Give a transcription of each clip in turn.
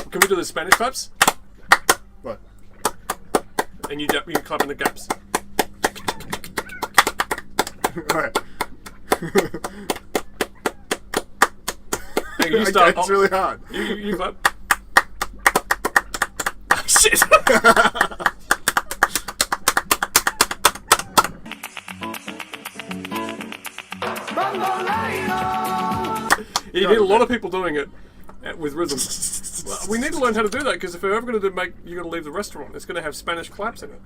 Can we do the Spanish claps? What? And you clap in the gaps. Alright. Hey, you start. Okay, it's really hard. You clap. Oh, shit! You need a lot of people doing it with rhythm. Well, we need to learn how to do that, because if we're ever going to make you're going to leave the restaurant, it's going to have Spanish claps in it.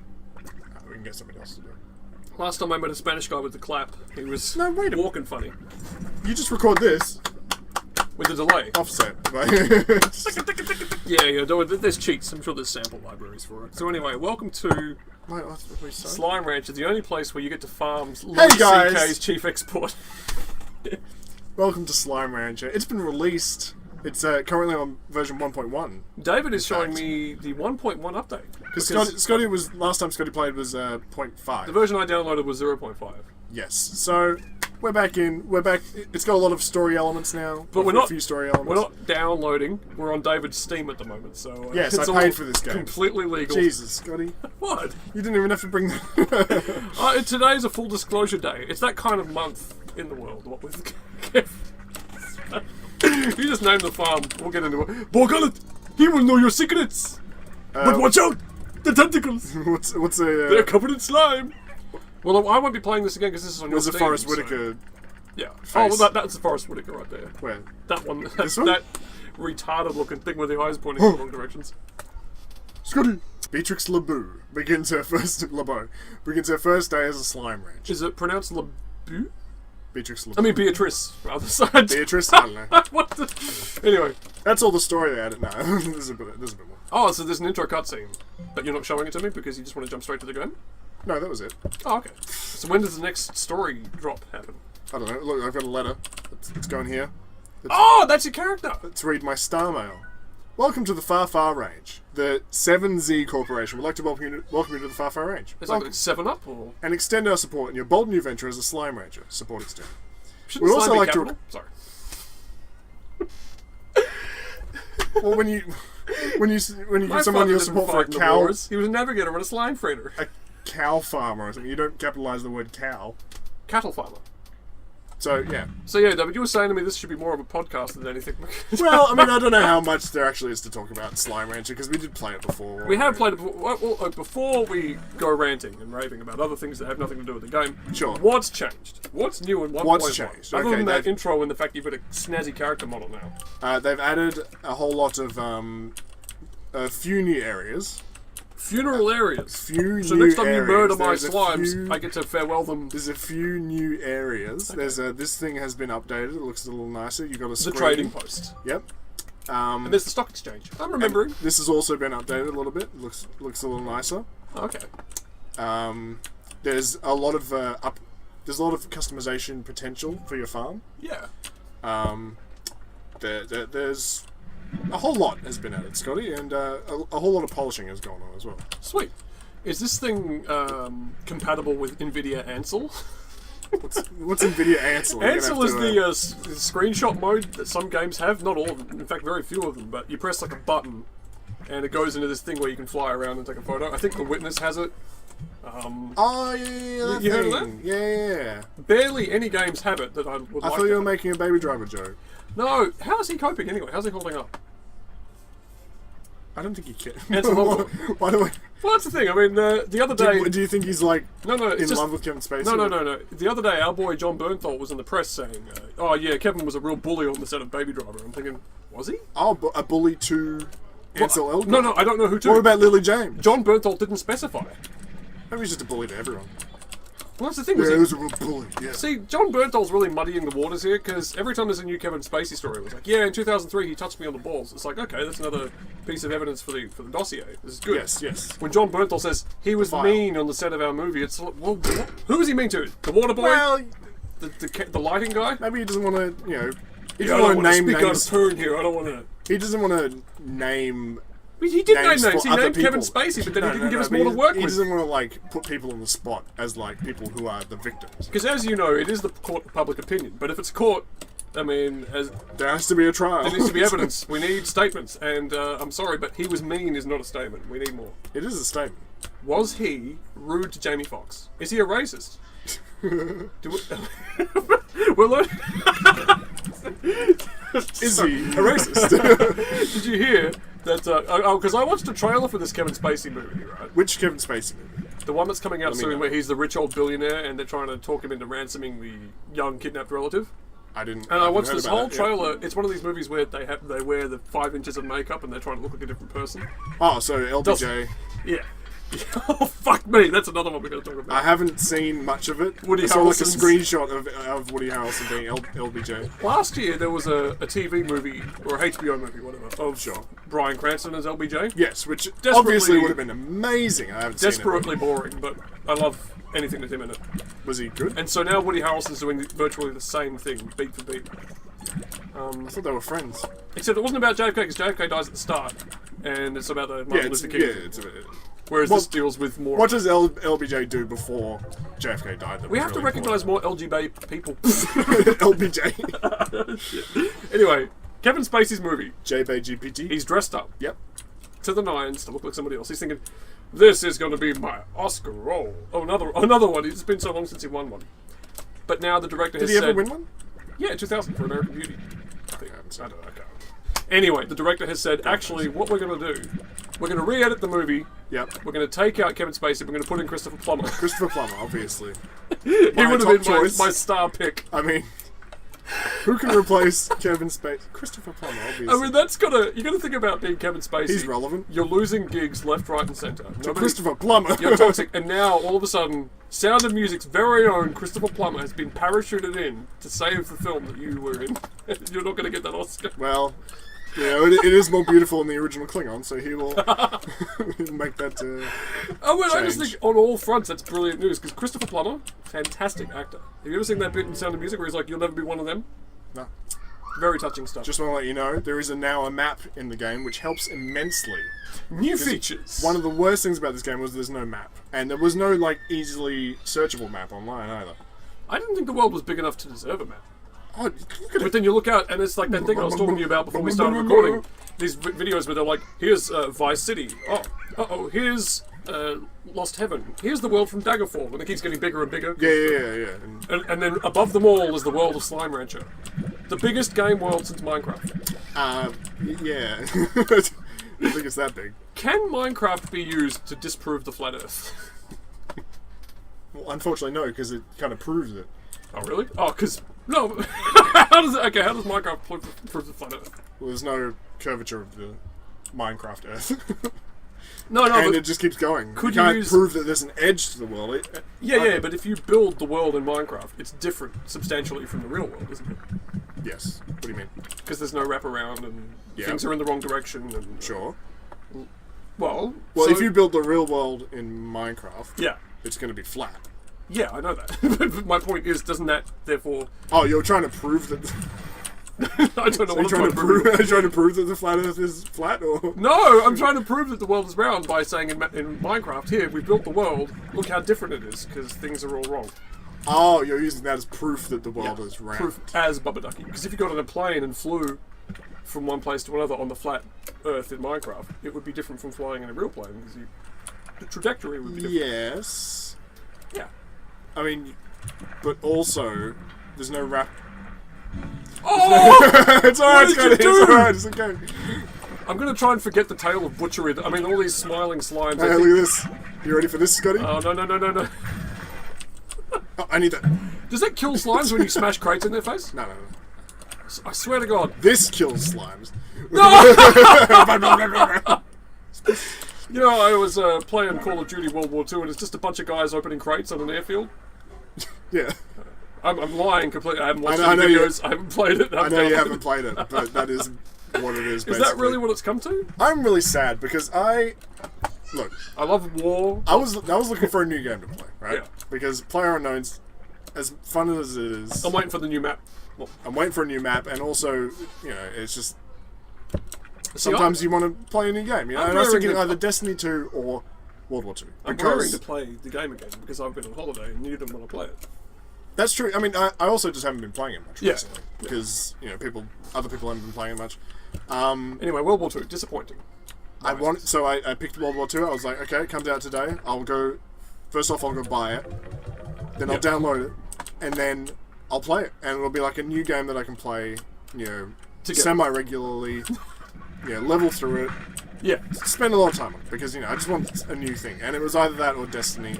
We can get something else to do. Last time I met a Spanish guy with the clap, he was wait a walking funny. You just record this. With a delay. Offset. Yeah, there's cheats. I'm sure there's sample libraries for it. So anyway, welcome to Slime Ranch, the only place where you get to farm Louis CK's chief export. Welcome to Slime Rancher. It's been released. It's currently on version 1.1. David is showing me the 1.1 update. Because Scotty was, last time Scotty played was 0.5. The version I downloaded was 0.5. Yes. So we're back in. We're back. It's got a lot of story elements now. But we're not. A few story elements. We're not downloading. We're on David's Steam at the moment. So yes, it's I paid for this game. Completely legal. Jesus, Scotty. What? You didn't even have to bring that. Today's a full disclosure day. It's that kind of month in the world. What with? You just name the farm. We'll get into it. Borgullet! He will know your secrets! But watch out! The tentacles! What's a... They're covered in slime! Well, I won't be playing this again because this is on your Steam. There's a Forrest Whitaker... Yeah. Face. Oh, well, that's the Forrest Whitaker right there. Where? That one. This one? That retarded looking thing with the eyes pointing in the wrong directions. Scotty! Beatrix LeBeau begins her first... begins her first day as a slime ranch. Is it pronounced LeBeau? Beatrix LeBeau. I mean Beatrice, rather. Side. Beatrice? I don't know. What the... Anyway. That's all the story they added. No, there's a bit more. Oh, so there's an intro cutscene, but you're not showing it to me because you just want to jump straight to the game? No, that was it. Oh, okay. So when does the next story drop happen? I don't know. Look, I've got a letter. It's going here. Oh, that's your character! Let's read my star mail. Welcome to the Far Far Range. The 7Z Corporation would like to welcome you to the Far Far Range. It's like 7-Up, or...? And extend our support in your bold new venture as a slime ranger. Support extended. Shouldn't We'd also like to... Sorry. Well, when you give someone your support for a cow... He was a navigator and a slime freighter. A cow farmer or something. You don't capitalize the word cow. Cattle farmer. So, yeah. So, yeah, David, you were saying to me this should be more of a podcast than anything. Well, I mean, I don't know how much there actually is to talk about Slime Rancher, because we did play it before. We have played it before. Well, before we go ranting and raving about other things that have nothing to do with the game, sure. What's changed? What's new in 1.1? What's changed? Other than that intro and the fact you've got a snazzy character model now. They've added a whole lot of, a few new areas. Funeral areas. So next time you murder my slimes, I get to farewell them. There's a few new areas. Okay. There's this thing has been updated. It looks a little nicer. You've got a screen. The trading post. Yep. And there's the stock exchange. I'm remembering. This has also been updated a little bit. It looks a little nicer. Okay. There's a lot of customization potential for your farm. Yeah. There's a whole lot has been added, Scotty, and a whole lot of polishing has gone on as well. Sweet. Is this thing compatible with NVIDIA Ansel? What's NVIDIA Ansel? Ansel is the screenshot mode that some games have. Not all of them. In fact, very few of them. But you press like a button, and it goes into this thing where you can fly around and take a photo. I think The Witness has it. Oh, yeah. You heard of that? Yeah. Barely any games have it that I would like. I thought you were making a Baby Driver joke. No, how is he coping anyway? How's he holding up? I don't think he can. By the way, well, that's the thing. I mean, the other day... Do you think he's, like, in love with Kevin Spacey? No. The other day, our boy John Bernthal was in the press saying, oh, yeah, Kevin was a real bully on the set of Baby Driver. I'm thinking, was he? Oh, a bully to Ansel Elgort? No, I don't know who to. What about Lily James? John Bernthal didn't specify. Maybe he's just a bully to everyone. Well, that's the thing. Yeah, he was a real bully, yeah. See, John Bernthal's really muddying the waters here, because every time there's a new Kevin Spacey story, it was like, yeah, in 2003 he touched me on the balls. It's like, okay, that's another piece of evidence for the dossier. This is good. Yes. When John Bernthal says he was mean on the set of our movie, it's like, well, who was he mean to? The water boy? Well, the lighting guy? Maybe he doesn't want to, he doesn't want to name names. Out of turn here. I don't want to. He doesn't want to name. He did name names. He named Kevin Spacey, but then he didn't give us more to work with. He doesn't want to, like, put people on the spot as, like, people who are the victims. Because, as you know, it is the court of public opinion. But if it's court I mean, there has to be a trial. there needs to be evidence. We need statements. And I'm sorry, but he was mean is not a statement. We need more. It is a statement. Was he rude to Jamie Foxx? Is he a racist? We're learning. Is he a racist? Did you hear that? Because I watched a trailer for this Kevin Spacey movie, right? Which Kevin Spacey movie? The one that's coming out Let me soon, know. where he's the rich old billionaire, and they're trying to talk him into ransoming the young kidnapped relative. I didn't. And I haven't watched heard this about whole that, trailer. It's one of these movies where they wear the 5 inches of makeup and they're trying to look like a different person. Oh, so LBJ. Yeah. Oh, fuck me. That's another one we're going to talk about. I haven't seen much of it. Woody I saw like a Harrelson's- screenshot of Woody Harrelson being LBJ. Last year there was a TV movie, or a HBO movie, whatever, of Bryan Cranston as LBJ. Yes, which Desperately- obviously would have been amazing. I haven't seen Desperately boring, but I love anything with him in it. it. Was he good? And so now Woody Harrelson's doing virtually the same thing, beat for beat. I thought they were friends. Except it wasn't about JFK, because JFK dies at the start, and it's about the Yeah, Martin it's, Luther King. yeah, it's a bit. Whereas Well, this deals with more... What does LBJ do before JFK died? we have to recognise more LGBT people. LBJ. Anyway, Kevin Spacey's movie. JBGPT. He's dressed up Yep. to the nines to look like somebody else. He's thinking, this is going to be my Oscar role. Oh, another one. It's been so long since he won one. But now the director Did has he said... ever win one? Yeah, 2000 for American Beauty. I think. I don't know. I can't. Anyway, the director has said, actually, what we're going to do, we're going to re-edit the movie. Yep. We're going to take out Kevin Spacey. We're going to put in Christopher Plummer. Christopher Plummer, obviously. He would have top been choice. my star pick. I mean, who can replace Kevin Spacey? Christopher Plummer, obviously. I mean, that's gotta... You got to think about being Kevin Spacey. He's relevant. You're losing gigs left, right, and centre. To Christopher Plummer. You're toxic, and now all of a sudden, Sound of Music's very own Christopher Plummer has been parachuted in to save the film that you were in. You're not going to get that Oscar. Well, you know, it is more beautiful than the original Klingon, so he will make that. Oh, well, I just change. think on all fronts that's brilliant news because Christopher Plummer, fantastic actor. Have you ever seen that bit in Sound of Music where he's like, "You'll never be one of them"? No. Very touching stuff. Just want to let you know, there is now a map in the game which helps immensely. New features. One of the worst things about this game was there's no map, and there was no like easily searchable map online either. I didn't think the world was big enough to deserve a map. Oh, look at But it. then you look out, and it's like that thing I was talking to you about before we started recording. These videos where they're like, here's Vice City. Oh, here's Lost Heaven. Here's the world from Daggerfall. And it keeps getting bigger and bigger. Yeah. And then above them all is the world of Slime Rancher. The biggest game world since Minecraft. Yeah. I think it's that big. Can Minecraft be used to disprove the flat Earth? Well, unfortunately, no, because it kind of proves it. Oh, really? Oh, because... No. How does Minecraft prove the flat Earth? Well, there's no curvature of the Minecraft Earth. No, and but... it just keeps going. Could you you can't use- prove that there's an edge to the world. Yeah, but if you build the world in Minecraft, it's different substantially from the real world, isn't it? Yes. What do you mean? Because there's no wraparound and Yeah. things are in the wrong direction. And Sure. Well, Well, so- if you build the real world in Minecraft, Yeah. it's going to be flat. Yeah, I know that. But my point is, doesn't that therefore... Oh, you're trying to prove that... I don't know Are you what I'm trying to prove. prove? Are you trying to prove that the flat Earth is flat, or No, I'm trying to prove that the world is round by saying in Minecraft, here, we built the world, look how different it is, because things are all wrong. oh, you're using that as proof that the world is round. Proof as Bubba Ducky. Because if you got on a plane and flew from one place to another on the flat Earth in Minecraft, it would be different from flying in a real plane, because the trajectory would be different. Yes. Yeah. I mean, but also there's no wrap. Oh! It's alright, What did Scotty. you It's do? alright. It's okay. I'm going to try and forget the tale of butchery. I mean, all these smiling slimes. I Hey, think- look at this. You ready for this, Scotty? Oh, no. Oh, I need that. Does that kill slimes when you smash crates in their face? No. I swear to God. This kills slimes. You know, I was playing Call of Duty World War II, and it's just a bunch of guys opening crates on an airfield. Yeah. I'm lying completely. I haven't watched I know any you- videos. I haven't played it. I know you haven't played it, but that is what it is. Is that really what it's come to? I'm really sad because look. I love war. I was looking for a new game to play, right? Yeah. Because PlayerUnknown's as fun as it is. I'm waiting for the new map. Well, I'm waiting for a new map, and also, you know, it's just see, sometimes you want to play a new game. You know, I'm and I was raring thinking to- either Destiny 2 or World War 2. I'm raring to play the game again because I've been on holiday and you didn't want to play it. That's true. I mean, I also just haven't been playing it much Yeah. recently because other people haven't been playing it much. Anyway, World War II, disappointing. I picked World War II. I was like, okay, it comes out today. I'll go buy it. Then I'll download it, and then I'll play it, and it'll be like a new game that I can play, semi-regularly. Level through it. Yeah. Spend a lot of time on it because I just want a new thing, and it was either that or Destiny.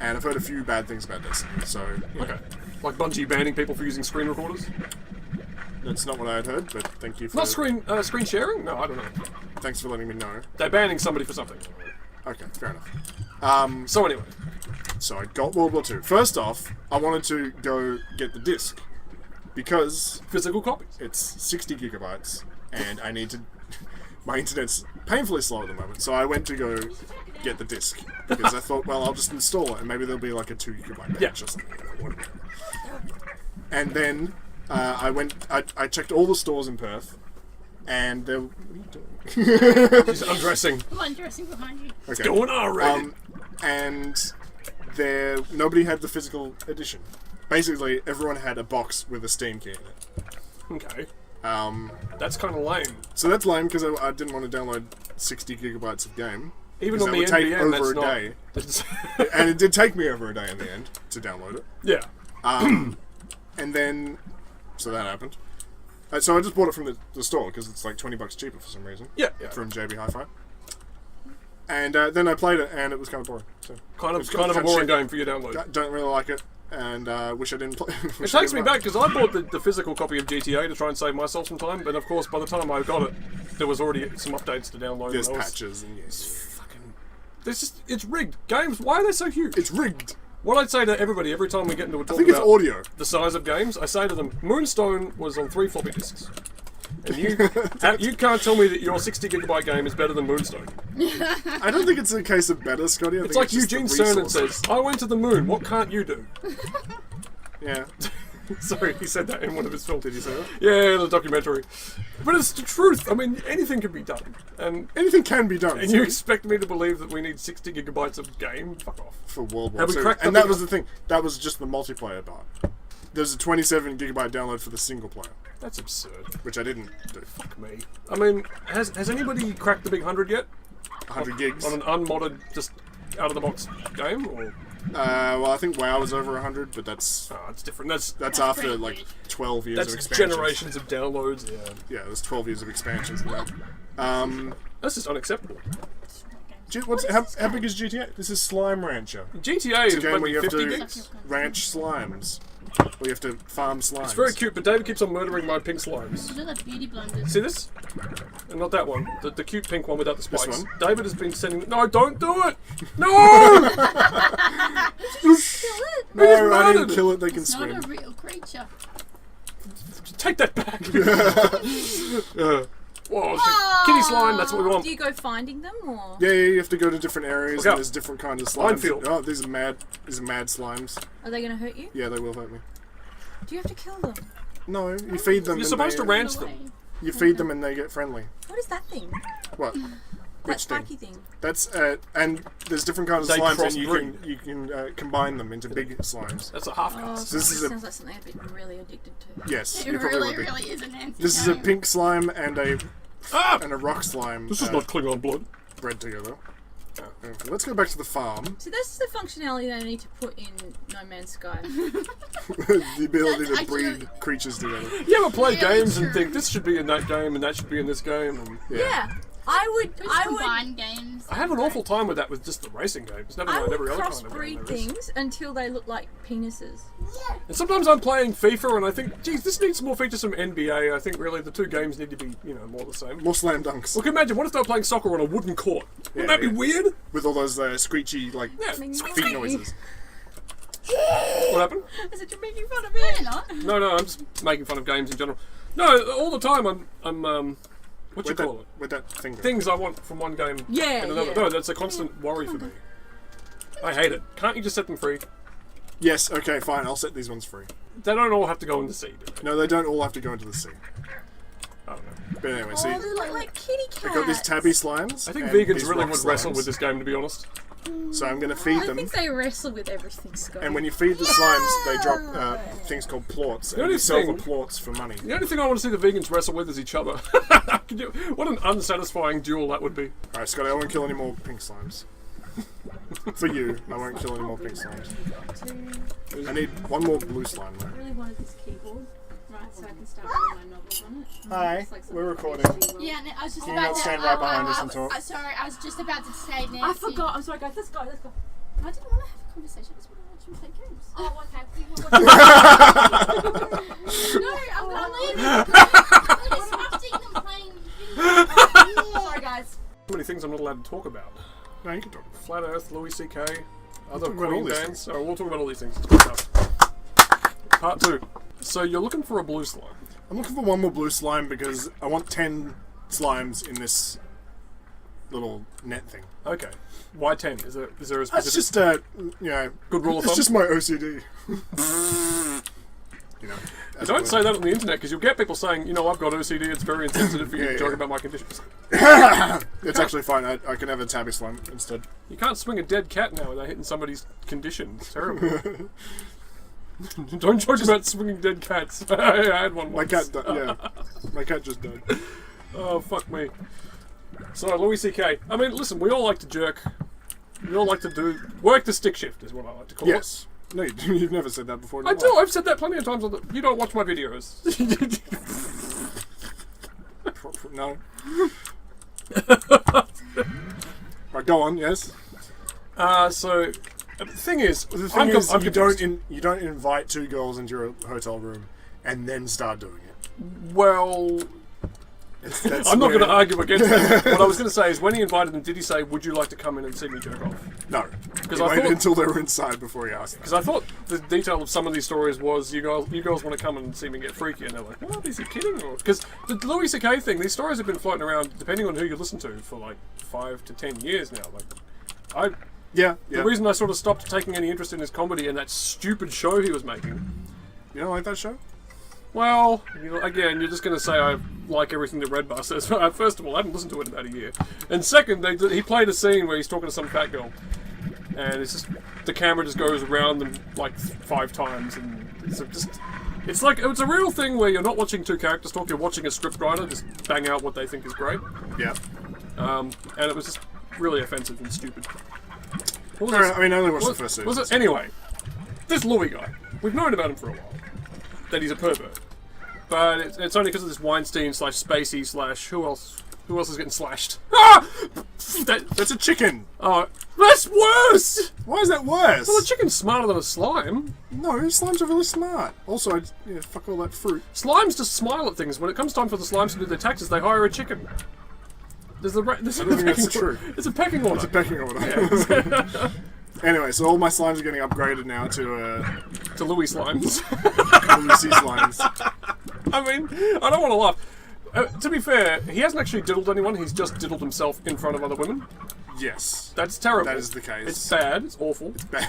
And I've heard a few bad things about Destiny, so... Okay. Like Bungie banning people for using screen recorders? That's not what I had heard, but thank you for... Not screen sharing? No, I don't know. Thanks for letting me know. They're banning somebody for something. Okay, fair enough. So anyway. So I got World War II. First off, I wanted to go get the disc. Because... Physical copies. It's 60 gigabytes, and I need to... My internet's painfully slow at the moment, so I went to go get the disc. Because I thought, well, I'll just install it, and maybe there'll be like a 2 gigabyte patch or something. And then I checked all the stores in Perth, and there... What are you doing? She's undressing. I'm undressing behind you. Okay. Doing already. And nobody had the physical edition. Basically, everyone had a box with a Steam key in it. Okay. That's kind of lame. So that's lame because I didn't want to download 60 gigabytes of game. Even on the would take NBN, over that's a day. And it did take me over a day in the end to download it. Yeah. And then, so that happened. So I just bought it from the store because it's like $20 cheaper for some reason. Yeah. From JB Hi-Fi. And then I played it, and it was kind of boring. So Kind of a boring game for you to download. Don't really like it, and wish I didn't play. It takes me back because I bought the physical copy of GTA to try and save myself some time, but of course by the time I got it, there was already some updates to download. There's patches and it's rigged. Games, why are they so huge? It's rigged. What I'd say to everybody every time we get into a talk I think it's about audio. the size of games, I say to them, Moonstone was on 3 floppy disks. And you can't tell me that your 60 gigabyte game is better than Moonstone. I don't think it's a case of better, Scotty. It's like Eugene Cernan says, I went to the moon, what can't you do? Yeah. Sorry, he said that in one of his films. Did he say that? Yeah, in a documentary. But it's the truth. I mean, anything can be done. And anything can be done. And you expect me to believe that we need 60 gigabytes of game? Fuck off. For World War Have we II. cracked And the that was the thing. That was just the multiplayer part. There's a 27 gigabyte download for the single player. That's absurd. Which I didn't do. Fuck me. I mean, has anybody cracked the big 100 yet? 100 gigs? On an unmodded, just out-of-the-box game? Or? Well, I think WoW is over 100, but that's... Oh, it's different. That's after, like, 12 years of That's expansions. generations of downloads, yeah. Yeah, there's 12 years of expansions and that. That's just unacceptable. How big is GTA? This is Slime Rancher. GTA It's a is game where maybe you have 50 to gigs. ranch slimes. Or you have to farm slimes. It's very cute, but David keeps on murdering my pink slimes. Those are the beauty blenders. See this? And not that one. The cute pink one without the spikes. This one? David has been sending... No, don't do it! No! Kill it. No, I didn't kill it. They can It's swim. not a real creature. Take that back! Whoa, kitty slime, that's what we want. Do you go finding them or? Yeah, you have to go to different areas, Look and out. there's different kinds of slimes. Minefield. Oh, these are mad slimes. Are they going to hurt you? Yeah, they will hurt me. Do you have to kill them? No, you feed them. You're and supposed to they- ranch Away. them. You feed them and they get friendly. What is that thing? What? That Which thing? spiky thing. That's and there's different kinds of They slimes, and crossbreed. you can combine them into big slimes. That's a half Oh, cast. This is a- sounds like something I'd be really addicted to. Yes, It you probably really, would be. really is an Nancy This is a game. pink slime and a Ah! rock slime. This is not Klingon blood. bred together. Okay, let's go back to the farm. So this is the functionality that I need to put in No Man's Sky. The ability That's to breed actually- creatures together. You ever play Really games and true. think this should be in that game and that should be in this game? And Yeah. I would Combine games. I have an awful time with that with just the racing games. Never I mind would every other kind of game crossbreed there is. things until they look like penises. And sometimes I'm playing FIFA and I think, geez, this needs some more features from NBA. I think really the two games need to be, more the same. More slam dunks. Look, imagine, what if they were playing soccer on a wooden court? Wouldn't Yeah, that be yeah. weird? With all those screechy, Yeah. feet noises. What happened? Is it you're making fun of me? You're not. No, I'm just making fun of games in general. No, all the time I'm what you Where'd call it? Where'd that thing go? Things I want from one game Yeah, and another. yeah. No, that's a constant worry for me. I hate it. Can't you just set them free? Yes, okay, fine, I'll set these ones free. They don't all have to go in the sea, do they? No, they don't all have to go into the sea. I don't know. But anyway, Oh, see, they look like kitty cats. I got these tabby slimes. I think and vegans these really rock would wrestle slimes. with this game, to be honest. So I'm going to feed I them. think they wrestle with everything, Scott. And when you feed the slimes, they drop things called plorts. And only you sell the thing- plorts for money. The only thing I want to see the vegans wrestle with is each other. What an unsatisfying duel that would be. Alright, Scotty, I won't kill any more pink slimes. For you, I won't kill any more pink slimes. I need one more blue slime though. I really wanted this keyboard, right, so I can start writing my novels on it. Hi, It's like we're something recording. actually Yeah, I was just Can you about not to. stand right behind us and talk? Sorry, I was just about to say Nancy. I forgot. I'm sorry, guys. Let's go. I didn't want to have a conversation. I just want to watch them play games. Oh, okay. No, I'm not leaving. I'm disrupting them playing video. Sorry, guys. So many things I'm not allowed to talk about. No, you can talk. Flat Earth, Louis C.K., other talk about all Queen these bands. So we'll talk about all these things. It's good stuff. Part 2. So you're looking for a blue slime. I'm looking for one more blue slime because I want 10 slimes in this little net thing. Okay. Why 10? Is there a specific That's just good rule of it's thumb? just my OCD. You know. Don't say that on the internet because you'll get people saying, I've got OCD, it's very insensitive for you to Yeah, talk yeah. about my conditions. It's actually fine. I can have a tabby slime instead. You can't swing a dead cat now without hitting somebody's condition. It's terrible. Don't joke about swinging dead cats. I had one My once. cat, my cat just died. Oh, fuck me. So, Louis C.K. I mean, listen, we all like to jerk. We all like to work the stick shift is what I like to call it. Yes. No, you've never said that before. in I your do. life. I've said that plenty of times. You don't watch my videos. No. Right, go on. Yes. So, the thing is, The thing is, I'm you confused. don't invite two girls into your hotel room and then start doing it. Well, That's I'm not where- going to argue against that. What I was going to say is, when he invited them, did he say, "Would you like to come in and see me jerk off"? No, Because he I waited thought- until they were inside before he asked. Because I thought the detail of some of these stories was you girls want to come and see me get freaky, and they're like, "What? Is he kidding?" Because the Louis C.K. thing, these stories have been floating around, depending on who you listen to, for like 5 to 10 years now. Like, Yeah. the reason I sort of stopped taking any interest in his comedy and that stupid show he was making. You don't like that show? Well, again, you're just going to say I like everything that Redbar says. First of all, I haven't listened to it in about a year. And second, he played a scene where he's talking to some fat girl. And it's just, the camera just goes around them like 5 times. And it's like, it's a real thing where you're not watching two characters talk, you're watching a scriptwriter just bang out what they think is great. Yeah. And it was just really offensive and stupid. What was Fair this- enough. I mean, I only watched was- the first season. was it? Anyway, this Louis guy, we've known about him for a while. That he's a pervert. But it's only because of this Weinstein / Spacey / who else is getting slashed? Ah! That's a chicken. Oh, that's worse! Why is that worse? Well, a chicken's smarter than a slime. No, slimes are really smart. Also, fuck all that fruit. Slimes just smile at things. When it comes time for the slimes to do their taxes, they hire a chicken. There's a I don't think that's true. It's a pecking order. It's a pecking order. Anyway, so all my slimes are getting upgraded now to To Louis slimes. Lucy slimes. I mean, I don't want to laugh. To be fair, he hasn't actually diddled anyone. He's just diddled himself in front of other women. Yes. That's terrible. That is the case. It's bad. It's awful. But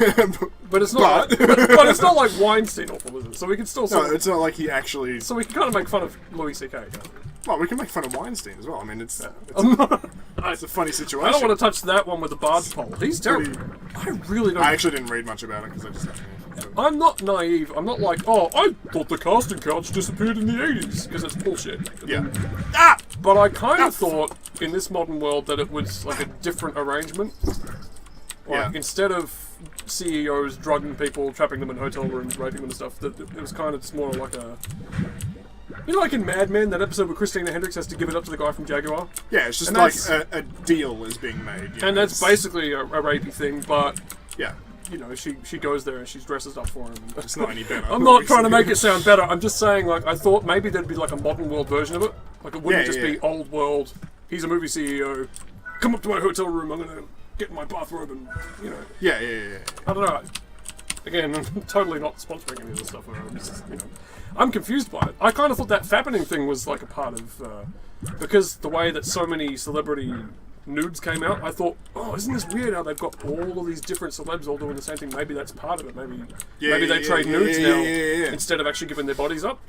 But it's not. But it's not like Weinstein awful, is it? So we can still. no, it's not like he actually. So we can kind of make fun of Louis C.K. can't we? Well, we can make fun of Weinstein as well. I mean, it's a funny situation. I don't want to touch that one with the barge pole. He's terrible. I really don't. I actually didn't read much about it because I just. I'm not naive. I'm not like, oh, I thought the casting couch disappeared in the 80s because it's bullshit. Yeah. But I kind of thought in this modern world that it was like a different arrangement. Like Yeah. instead of CEOs drugging people, trapping them in hotel rooms, raping them and stuff, that it was kind of just more like a. You know, like in Mad Men, that episode where Christina Hendricks has to give it up to the guy from Jaguar? Yeah, it's just And like that's- a deal is being made. You And know, that's it's- basically a rapey thing, but, Yeah. you know, she goes there and she dresses up for him. It's not any better. I'm not trying to make it sound better. I'm just saying, like, I thought maybe there'd be like a modern world version of it. Like, it wouldn't Yeah, just yeah. be old world. He's a movie CEO. Come up to my hotel room. I'm gonna get in my bathrobe and, you know. Yeah. I don't know. Again, I'm totally not sponsoring any of this stuff. I'm just, you know, I'm confused by it. I kind of thought that fappening thing was like a part of because the way that so many celebrity nudes came out, I thought, oh, isn't this weird how they've got all of these different celebs all doing the same thing? Maybe that's part of it. Maybe they trade nudes now instead of actually giving their bodies up.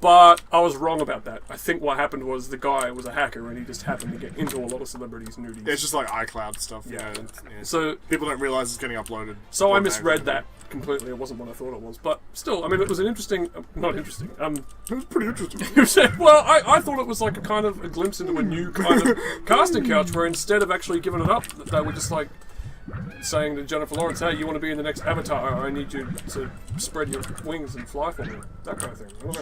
But I was wrong about that. I think what happened was the guy was a hacker and he just happened to get into a lot of celebrities' nudies. It's just like iCloud stuff. Yeah. Yeah. So people don't realise it's getting uploaded. So I misread that completely. It wasn't what I thought it was. But still, I mean, it was an interesting... not interesting. It was pretty interesting. Well, I thought it was like a kind of a glimpse into a new kind of casting couch where instead of actually giving it up, they were just like saying to Jennifer Lawrence, hey, you want to be in the next Avatar? I need you to spread your wings and fly for me. That kind of thing. I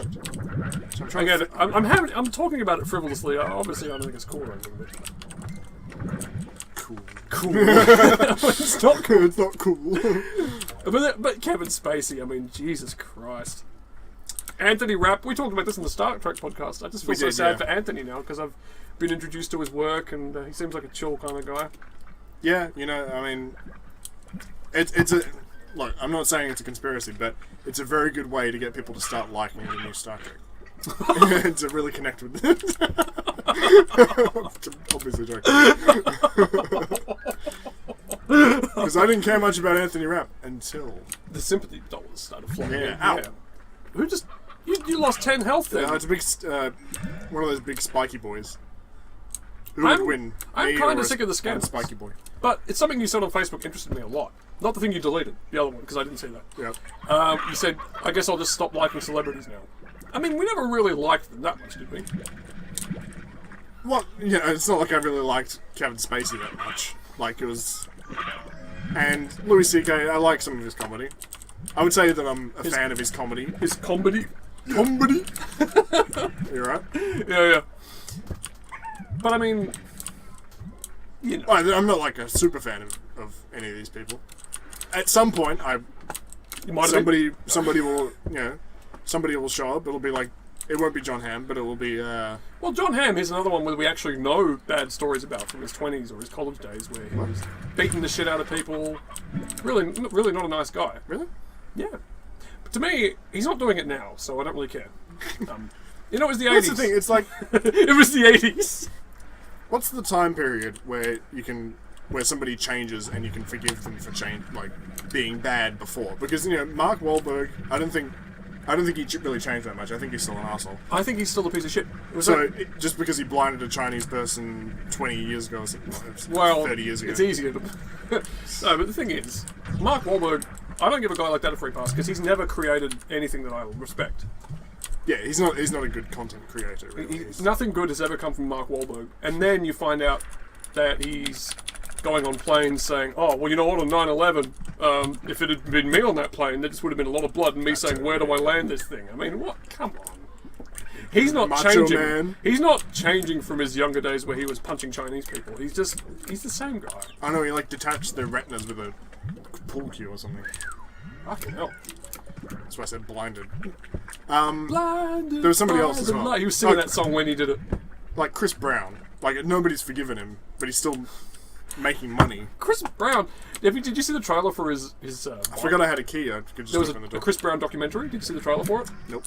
don't know. I'm talking about it frivolously. Obviously, I don't think it's cool or anything. But... Cool. It's not cool. It's not cool. But Kevin Spacey, I mean, Jesus Christ. Anthony Rapp, we talked about this in the Star Trek podcast. I just feel so sad for Anthony now because I've been introduced to his work and he seems like a chill kind of guy. Yeah, you know, I mean, it's a... Look, I'm not saying it's a conspiracy, but it's a very good way to get people to start liking the new Star Trek. To really connect with it. Obviously joking. Because I didn't care much about Anthony Rapp until... the sympathy dollars started flowing. Yeah, ow. Who just... You lost 10 health there. No, it's a big... one of those big spiky boys. Who would win? I'm kind of sick of the scams. Spiky boy. But it's something you said on Facebook interested me a lot. Not the thing you deleted, the other one, because I didn't see that. Yeah. You said, I guess I'll just stop liking celebrities now. I mean, we never really liked them that much, did we? Well, you know, it's not like I really liked Kevin Spacey that much. Like, it was... And Louis C.K., I like some of his comedy. I would say that I'm a fan of his comedy. His comedy? Comedy? You're right. Yeah. But I mean... You know. I'm not like a super fan of any of these people. At some point, somebody will, you know... Somebody will show up. It'll be like, it won't be John Hamm, but it will be. Well, John Hamm is another one where we actually know bad stories about from his 20s or his college days, where he was beating the shit out of people. Really not a nice guy. Really? Yeah. But to me, he's not doing it now, so I don't really care. You know, it was the 80s. That's the thing. It's like it was the 80s. What's the time period where somebody changes and you can forgive them for being bad before? Because you know, Mark Wahlberg, I don't think he really changed that much. I think he's still an arsehole. I think he's still a piece of shit. Just because he blinded a Chinese person 20 years ago, or 30 years ago. It's easier to... No, but the thing is, Mark Wahlberg, I don't give a guy like that a free pass because he's never created anything that I respect. Yeah, he's not a good content creator, really. Nothing good has ever come from Mark Wahlberg. And then you find out that he's going on planes saying, oh, well, you know what, on 9/11, if it had been me on that plane, there just would have been a lot of blood and me saying, where do I land this thing? I mean, what? Come on. He's not changing. Man. He's not changing from his younger days where he was punching Chinese people. He's the same guy. I know, he detached their retinas with a pool cue or something. Fucking hell. That's why I said blinded. Blinded. There was somebody else as well. He was singing that song when he did it. Like Chris Brown. Nobody's forgiven him, but he's still making money. Chris Brown. Did you see the trailer for his I forgot I had a key. I could just there was open the door. a Chris Brown documentary. Did you see the trailer for it? Nope.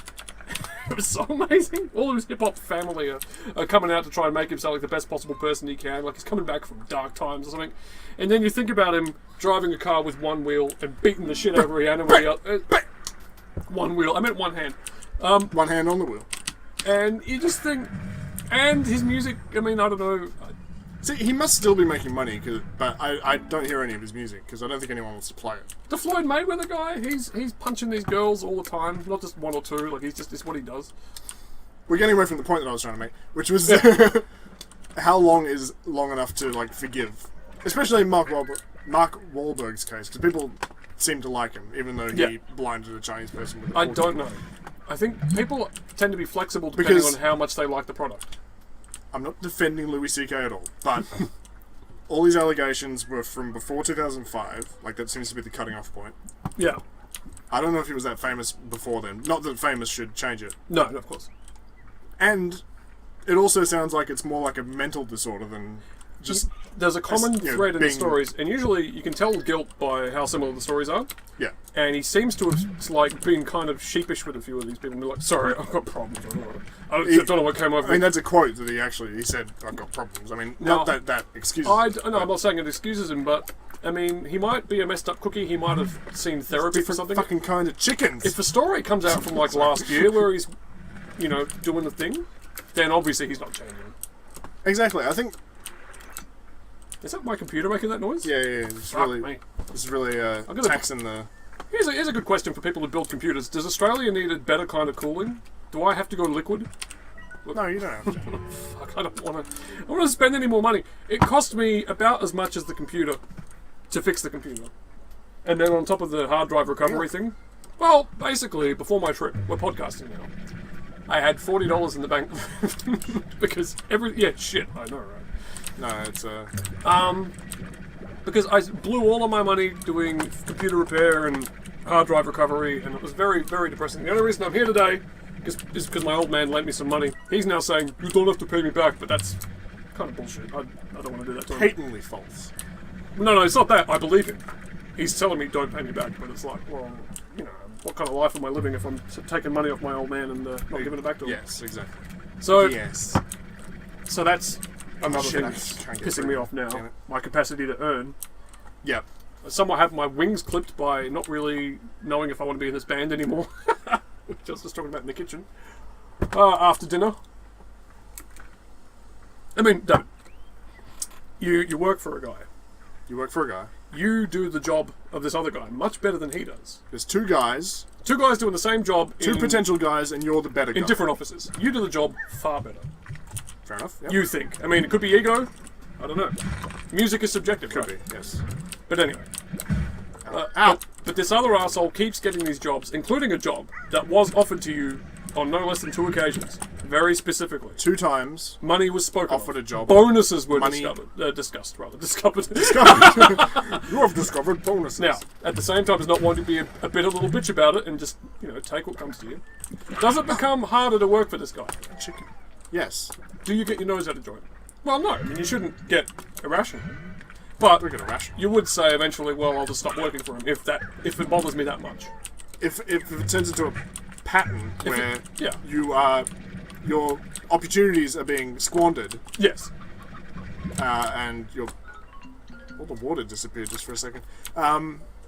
It was so amazing. All of his hip-hop family are coming out to try and make him sound like the best possible person he can. Like he's coming back from dark times or something. And then you think about him driving a car with one wheel and beating the shit out of every animal. One wheel. I meant one hand. One hand on the wheel. And you just think... And his music, I mean, I don't know... See, he must still be making money, but I don't hear any of his music, because I don't think anyone wants to play it. The Floyd Mayweather guy, he's punching these girls all the time, not just one or two, it's what he does. We're getting away from the point that I was trying to make, which was how long is long enough to, forgive? Especially in Mark Wahlberg's case, because people seem to like him, even though he blinded a Chinese person with a I don't know. I think people tend to be flexible depending on how much they like the product. I'm not defending Louis C.K. at all, but all these allegations were from before 2005. That seems to be the cutting off point. Yeah. I don't know if he was that famous before then. Not that famous should change it. No, of course. And it also sounds like it's more like a mental disorder than just There's a common you know, thread in the being- stories, and usually you can tell guilt by how similar the stories are. yeah. And he seems to have like been kind of sheepish with a few of these people. And be like, "Sorry, I've got problems. I don't know what came over." I mean, that's a quote that he said, "I've got problems." I mean, not that excuses. No, I'm not saying it excuses him, but I mean, he might be a messed up cookie. He might have seen therapy for something. Fucking kind of chickens. If the story comes out from like last year, where he's, doing the thing, then obviously he's not changing. Exactly. I think. Is that my computer making that noise? Yeah. It's Fuck really, me. it's taxing the. Here's a good question for people who build computers. Does Australia need a better kind of cooling? Do I have to go liquid? No, you don't have to. Fuck, I don't want to spend any more money. It cost me about as much as the computer to fix the computer. And then on top of the hard drive recovery thing, well, basically, before my trip, we're podcasting now. I had $40 in the bank because I know, right? No, it's Because I blew all of my money doing computer repair and hard drive recovery, and it was very, very depressing. The only reason I'm here today is because my old man lent me some money. He's now saying, "You don't have to pay me back," but that's kind of bullshit. I don't want to do that to him. patently false. No, it's not that. I believe him. He's telling me don't pay me back, but it's like, well, what kind of life am I living if I'm taking money off my old man and not giving it back to him? Yes, exactly. So, Yes. so that's another Shit, thing I that's can't get pissing through me it. off now. Damn it. My capacity to earn. Yep. Somewhat have my wings clipped by not really knowing if I want to be in this band anymore. Which I was just talking about in the kitchen. After dinner. I mean, David, you work for a guy. You work for a guy. You do the job of this other guy much better than he does. There's two guys, Two guys doing the same job two potential guys, and you're the better guy. in different offices. You do the job far better. Fair enough. Yep. You think. I mean, it could be ego. I don't know. Music is subjective, could right? be. Yes. But anyway. Out. But this other asshole keeps getting these jobs, including a job that was offered to you on no less than 2 occasions. Very specifically. 2 times. Money was spoken Offered of. a job. Bonuses were Money- discussed. Discovered. You have discovered bonuses. Now, at the same time as not wanting to be a bitter little bitch about it and just, take what comes to you. Does it become harder to work for this guy? Chicken. Yes. Do you get your nose out of joint? Well, no. I mean, you shouldn't get irrational. But We're gonna ration. you would say eventually, well, I'll just stop working for him if it bothers me that much. If it turns into a pattern where yeah. you are, your opportunities are being squandered, Yes. and all the water disappeared just for a second.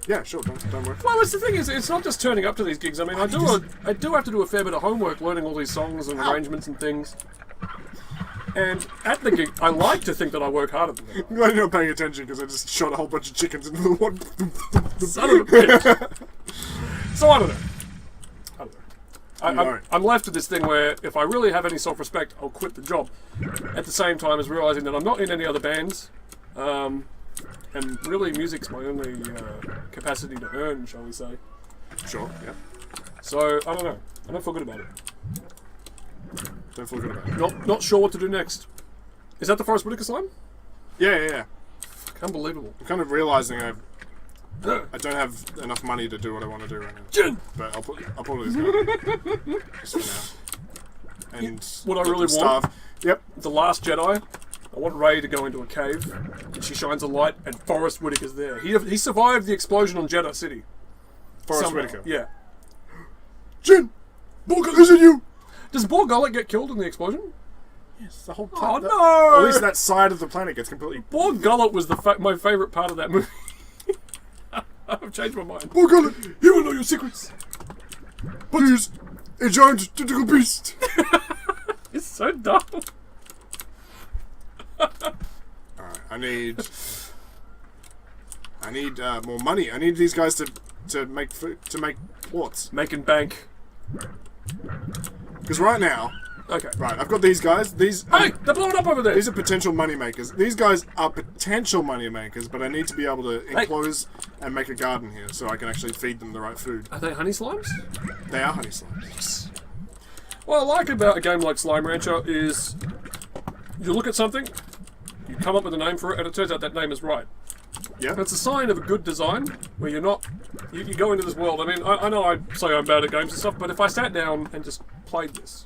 Yeah, sure. Don't work. Well, that's the thing is, it's not just turning up to these gigs. I mean, I do have to do a fair bit of homework, learning all these songs and arrangements and things. And at the gig, I like to think that I work harder than them. I'm glad you're not paying attention because I just shot a whole bunch of chickens into the water. Son of a bitch. So I don't know. I'm left with this thing where if I really have any self-respect, I'll quit the job. At the same time as realizing that I'm not in any other bands, and really music's my only capacity to earn, shall we say. Sure, yeah. So I don't know. I don't feel good about it. Don't feel good about it. Not sure what to do next. Is that the Forrest Whitaker slime? Yeah. Unbelievable. I'm kind of realizing I don't have enough money to do what I want to do right now. Gin! But I'll probably just go just for now. And What I let really them want- starve. Yep. The Last Jedi. I want Rey to go into a cave, and she shines a light, and Forrest Whitaker's there. He survived the explosion on Jeddah City. Forrest Somehow. Whitaker. Yeah. Jin! Is it you? Does Bor Gullet get killed in the explosion? Yes, the whole Oh planet. no! At least that side of the planet gets completely. Bor Gullet was my favourite part of that movie. I've changed my mind. Oh god, He will know your secrets. but he's a giant tentacle beast. It's so dumb. Alright, I need more money. I need these guys to make food, to make ports. Making bank. Because right now, Okay. right, I've got these guys. These Hey, they're blowing up over there. these are potential money makers. These guys are potential money makers, but I need to be able to enclose and make a garden here so I can actually feed them the right food. Are they honey slimes? They are honey slimes. What I like about a game like Slime Rancher is you look at something, you come up with a name for it, and it turns out that name is right. Yeah. It's a sign of a good design where you're not. You go into this world. I mean, I know I say I'm bad at games and stuff, but if I sat down and just played this,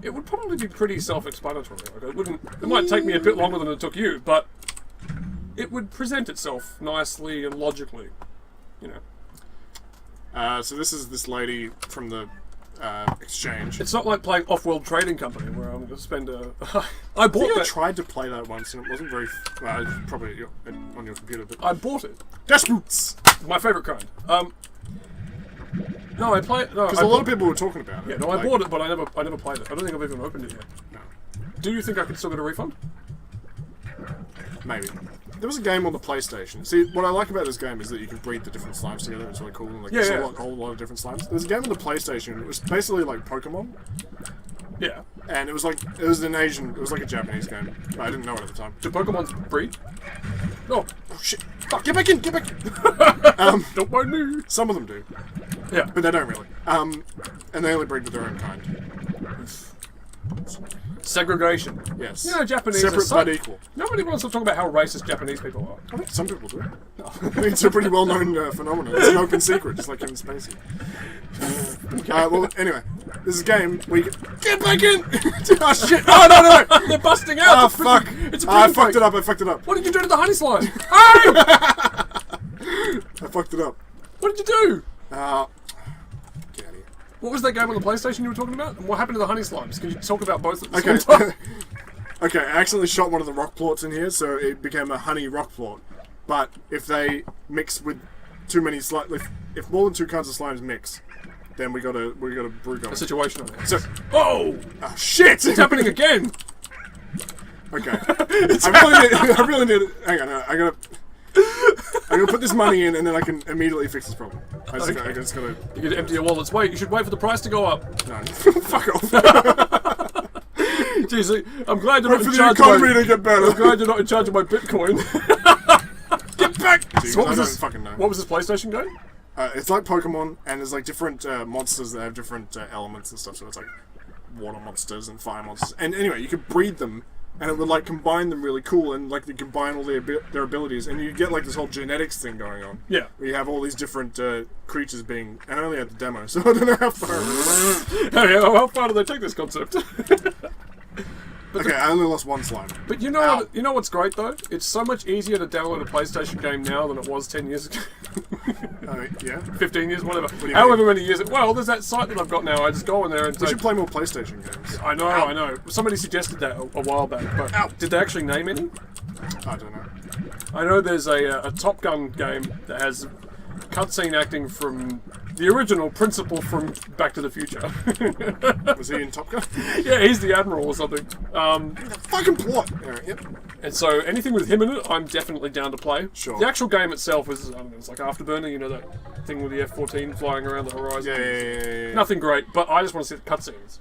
it would probably be pretty self-explanatory. Like, it might take me a bit longer than it took you, but it would present itself nicely and logically, you know. So this is this lady from the exchange. It's not like playing Off-World Trading Company where I'm going to spend a... I tried to play that once and it wasn't very... Well, probably on your computer, but... I bought it. Dash Boots! My favourite kind. No, I play it... Because a lot of people were talking about it. Yeah, no, I bought it, but I never played it. I don't think I've even opened it yet. No. Do you think I could still get a refund? Maybe. There was a game on the PlayStation. See, what I like about this game is that you can breed the different slimes together. It's really cool. And, like, there's a whole lot of different slimes. There's a game on the PlayStation. It was basically like Pokemon. Yeah. And it was like it was like a Japanese game. But I didn't know it at the time. Do Pokemon breed? Oh shit! Fuck! Get back in! Get back in! Don't mind me. Some of them do. Yeah. But they don't really. And they only breed with their own kind. Segregation. Yes. You know, Japanese separate are but equal. Nobody wants to talk about how racist Japanese people are. I think some people do. I think it's a pretty well-known phenomenon. It's an open secret, just like Kevin Spacey. Well, anyway, this is a game where you get back in! Oh shit! Oh no! They're busting out! Oh fuck! I fucked it up, I fucked it up. What did you do to the honey slime? Hey! I fucked it up. What did you do? Get out of here. What was that game on the PlayStation you were talking about? And what happened to the honey slimes? Can you talk about both at the Okay. same time? Okay, I accidentally shot one of the rock plorts in here, so it became a honey rock plort. But if they mix with too many if more than two kinds of slimes mix, then we got a brew going. A situation on there. So, oh shit! It's happening again! Okay. I really need it. Hang on, I'm gonna put this money in and then I can immediately fix this problem. I just gotta... You can empty your wallets. Wait, you should wait for the price to go up. No. Fuck off. Jeez, I'm glad you're Wait not for in the charge economy to get better. I'm glad you're not in charge of my Bitcoin. Get back! Jeez, So what was I this? don't fucking know. What was this PlayStation game? It's like Pokemon, and there's like different monsters that have different elements and stuff. So it's like water monsters and fire monsters. And anyway, you could breed them, and it would like combine them really cool, and like they combine all their abilities, and you get like this whole genetics thing going on. Yeah. Where you have all these different creatures being. And I only had the demo, so I don't know how far. How far do they take this concept? Okay, I only lost one slime. But you know what's great though? It's so much easier to download a PlayStation game now than it was 10 years ago. Yeah. 15 years, whatever. do you However many years. Well, there's that site that I've got now. I just go in there and We should play more PlayStation games. I know. Somebody suggested that a while back, but did they actually name any? I don't know. I know there's a Top Gun game that has cutscene acting from the original principal from Back to the Future. Was he in Top Gun? Yeah, he's the Admiral or something. Fucking plot! Yep. And so anything with him in it, I'm definitely down to play. Sure. The actual game itself is, I don't know, it's like Afterburner, you know, that thing with the F-14 flying around the horizon. Yeah. Nothing great, but I just want to see the cutscenes.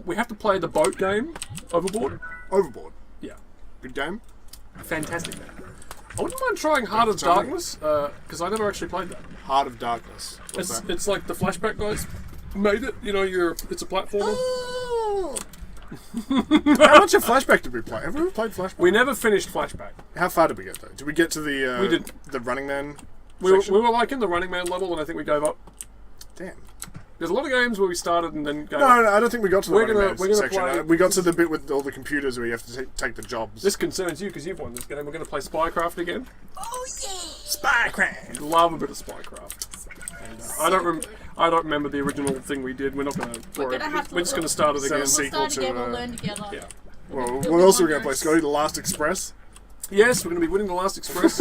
We have to play the boat game, Overboard. Overboard. Yeah. Good game. Fantastic game. I wouldn't mind trying Heart of Darkness, because I never actually played that. Heart of Darkness. What's that? It's like the Flashback guys made it. You know, it's a platformer. Oh. How much of Flashback did we play? Have we ever played Flashback? We never finished Flashback. How far did we get though? Did we get to the? We did. The Running Man. We were like in the Running Man level, and I think we gave up. Damn. There's a lot of games where we started and then gave No, up. I don't think we got to the We're Running gonna Man section. play- We got to the bit with all the computers where you have to take the jobs. This concerns you because you've won this game. We're going to play Spycraft again. Oh yeah! Spycraft. Love a bit of Spycraft. And, I don't remember the original thing we did. We're not going to. We're gonna have to We're just going to start it again. We'll Sequel start to, again, we'll learn together. Yeah. Well, what else are we going to play, Scotty? The Last Express? Yes, we're going to be winning the Last Express.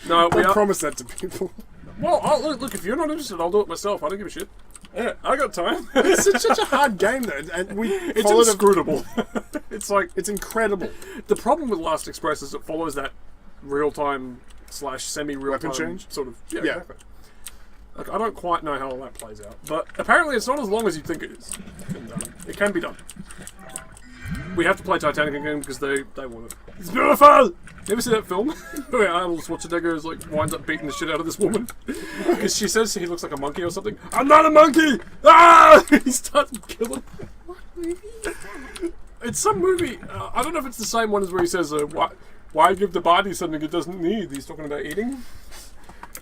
No, we Don't are. promise that to people. Well, look, if you're not interested, I'll do it myself. I don't give a shit. Yeah, I got time. It's such a hard game, though. And It's followed a- inscrutable. It's like It's incredible. the problem with Last Express is it follows that real-time / semi-real-time Weapon change? sort of. Yeah, Yeah. exactly. Like I don't quite know how all that plays out, but apparently it's not as long as you think it is. And, it can be done. We have to play Titanic again because they want it. It's beautiful. You ever see that film where Arnold Schwarzenegger is like winds up beating the shit out of this woman because she says he looks like a monkey or something? I'm not a monkey! Ah! He starts to kill him. What movie is that? It's some movie. I don't know if it's the same one as where he says, "Why give the body something it doesn't need?" He's talking about eating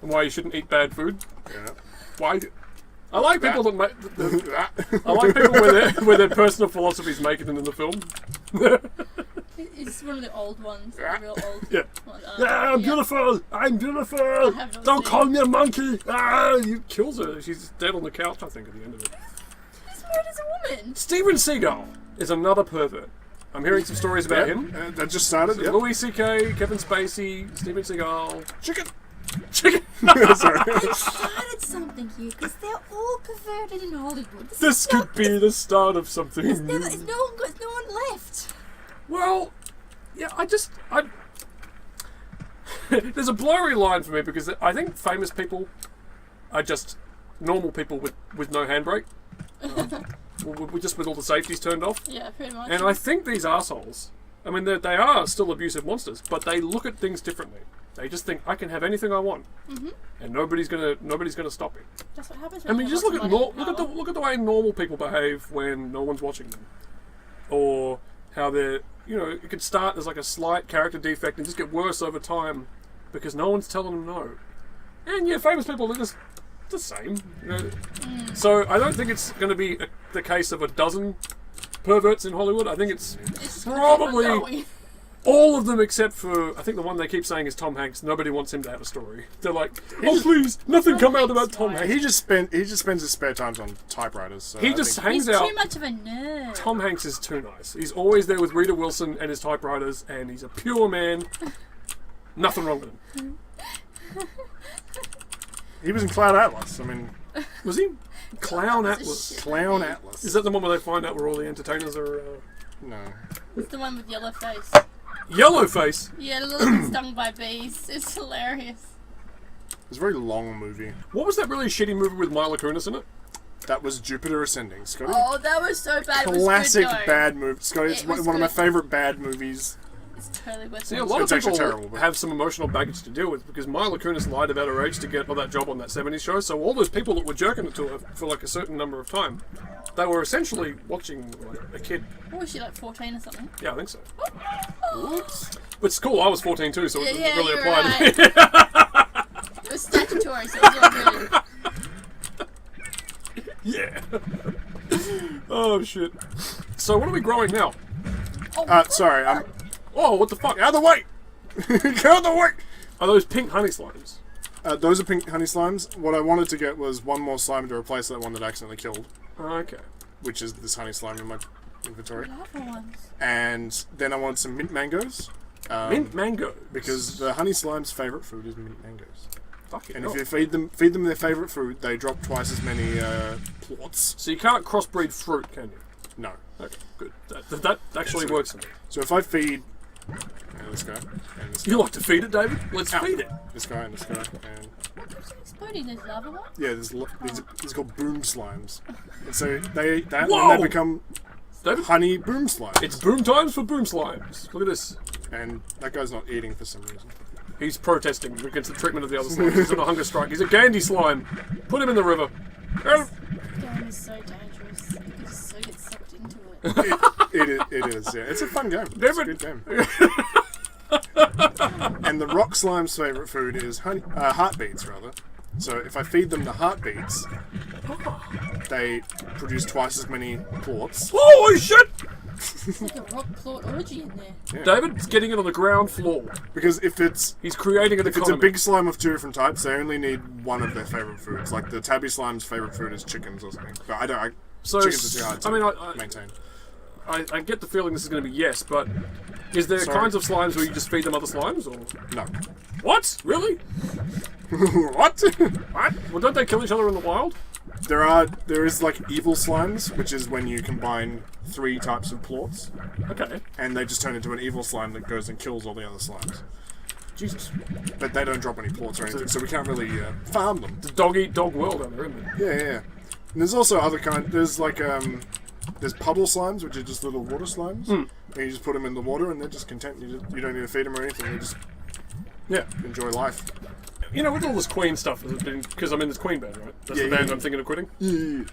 and why you shouldn't eat bad food. Yeah. Why? I like people that make. I like people where their personal philosophies make it into the film. It's one of the old ones. The real old Yeah. one. Yeah, I'm beautiful. I'm beautiful. have not Don't seen call me a monkey. Ah, he kills her. She's dead on the couch, I think, at the end of it. This murders a woman. Steven Seagal is another pervert. I'm hearing some stories about him. That just started. Yep. Louis C.K., Kevin Spacey, Steven Seagal. Chicken. Chicken. Sorry. They started something here because they're all perverted in Hollywood. This could be the start of something new. There's no one left. Well, yeah, there's a blurry line for me because I think famous people are just normal people with no handbrake. Just with all the safeties turned off. Yeah, pretty much. And I think these assholes, I mean, they are still abusive monsters, but they look at things differently. They just think I can have anything I want, and nobody's gonna stop me. That's what happens. I mean, just look at the way normal people behave when no one's watching them, or how they're, it could start as like a slight character defect and just get worse over time because no one's telling them no. And yeah, famous people are just the same. So I don't think it's going to be the case of a dozen perverts in Hollywood. I think it's probably all of them except for, I think the one they keep saying is Tom Hanks. Nobody wants him to have a story. They're like, oh please, nothing come out about Tom Hanks. He just spends his spare time on typewriters. So He just hangs He's out. too much of a nerd. Tom Hanks is too nice. He's always there with Rita Wilson and his typewriters, and he's a pure man. Nothing wrong with him. He was in Cloud Atlas. I mean, Was he? Clown Atlas. Clown Atlas. Is that the one where they find out where all the entertainers are? No. It's the one with yellow face. Yellowface. Yeah, the little bit stung by bees. It's hilarious. It's a very long movie. What was that really shitty movie with Mila Kunis in it? That was Jupiter Ascending, Scotty. Oh, that was so bad. Classic it was good, though. bad movie. Scotty, it's It one was of my good. favorite bad movies. It's totally worth See, a watching. lot of It's actually people terrible, but- have some emotional baggage to deal with because Mila Kunis lied about her age to get that job on that 70s show. So all those people that were jerking it to her for like a certain number of time, they were essentially watching like a kid. What was she, like 14 or something? Yeah, I think so. Oops. But it's cool. I was 14 too, so it doesn't really you're apply right. to me. It was statutory, so it was all good. Yeah. Oh shit. So what are we growing now? Sorry, I'm Oh, what the fuck? out of the way. Get out of the way. Are those pink honey slimes? Those are pink honey slimes. What I wanted to get was one more slime to replace that one that I accidentally killed, Oh, okay. which is this honey slime in my inventory. Lava ones. And then I wanted some mint mangoes. Mint mango. Because the honey slime's favourite food is mint mangoes. Fuck it. And if you feed them their favourite food, they drop twice as many plorts. So you can't crossbreed fruit, can you? No. Okay, good. That actually works for me. So if I feed this guy and this guy, You like to feed it, David? Let's Ow. feed it. this guy and this guy, and What keeps exploding? There's lava ones? yeah, these are called boom slimes. And so when Whoa! they become David? honey boom slimes. It's boom times for boom slimes. Look at this. And that guy's not eating for some reason. He's protesting against the treatment of the other slimes. He's on a hunger strike. He's a Gandhi slime. Put him in the river. This game is so dangerous. You can just so get sucked into it. It is, yeah. It's a fun game. It's a David. good game. And the rock slime's favourite food is heartbeats, rather. So if I feed them the heartbeats, they produce twice as many plorts. Holy shit! There's like a rock plort orgy in there. Yeah. David's getting it on the ground floor. Because if it's He's creating an a economy. big slime of two different types, they only need one of their favourite foods. Like the tabby slime's favourite food is chickens or something. But So, chickens are too hard to I mean, maintain. I get the feeling this is going to be yes, but is there Sorry. kinds of slimes where you just feed them other slimes? Or No. what? Really? What? What? Well, don't they kill each other in the wild? There is like evil slimes, which is when you combine 3 types of plorts, Okay. and they just turn into an evil slime that goes and kills all the other slimes. Jesus. But they don't drop any plorts or anything, so we can't really farm them. It's a dog-eat-dog world out there, isn't it? Yeah. And there's also other there's like there's puddle slimes, which are just little water slimes, and you just put them in the water, and they're just content. You don't need to feed them or anything. They just Yeah. enjoy life. You know, with all this Queen stuff, because I'm in this Queen band, right? That's the band I'm thinking of quitting. Yeah.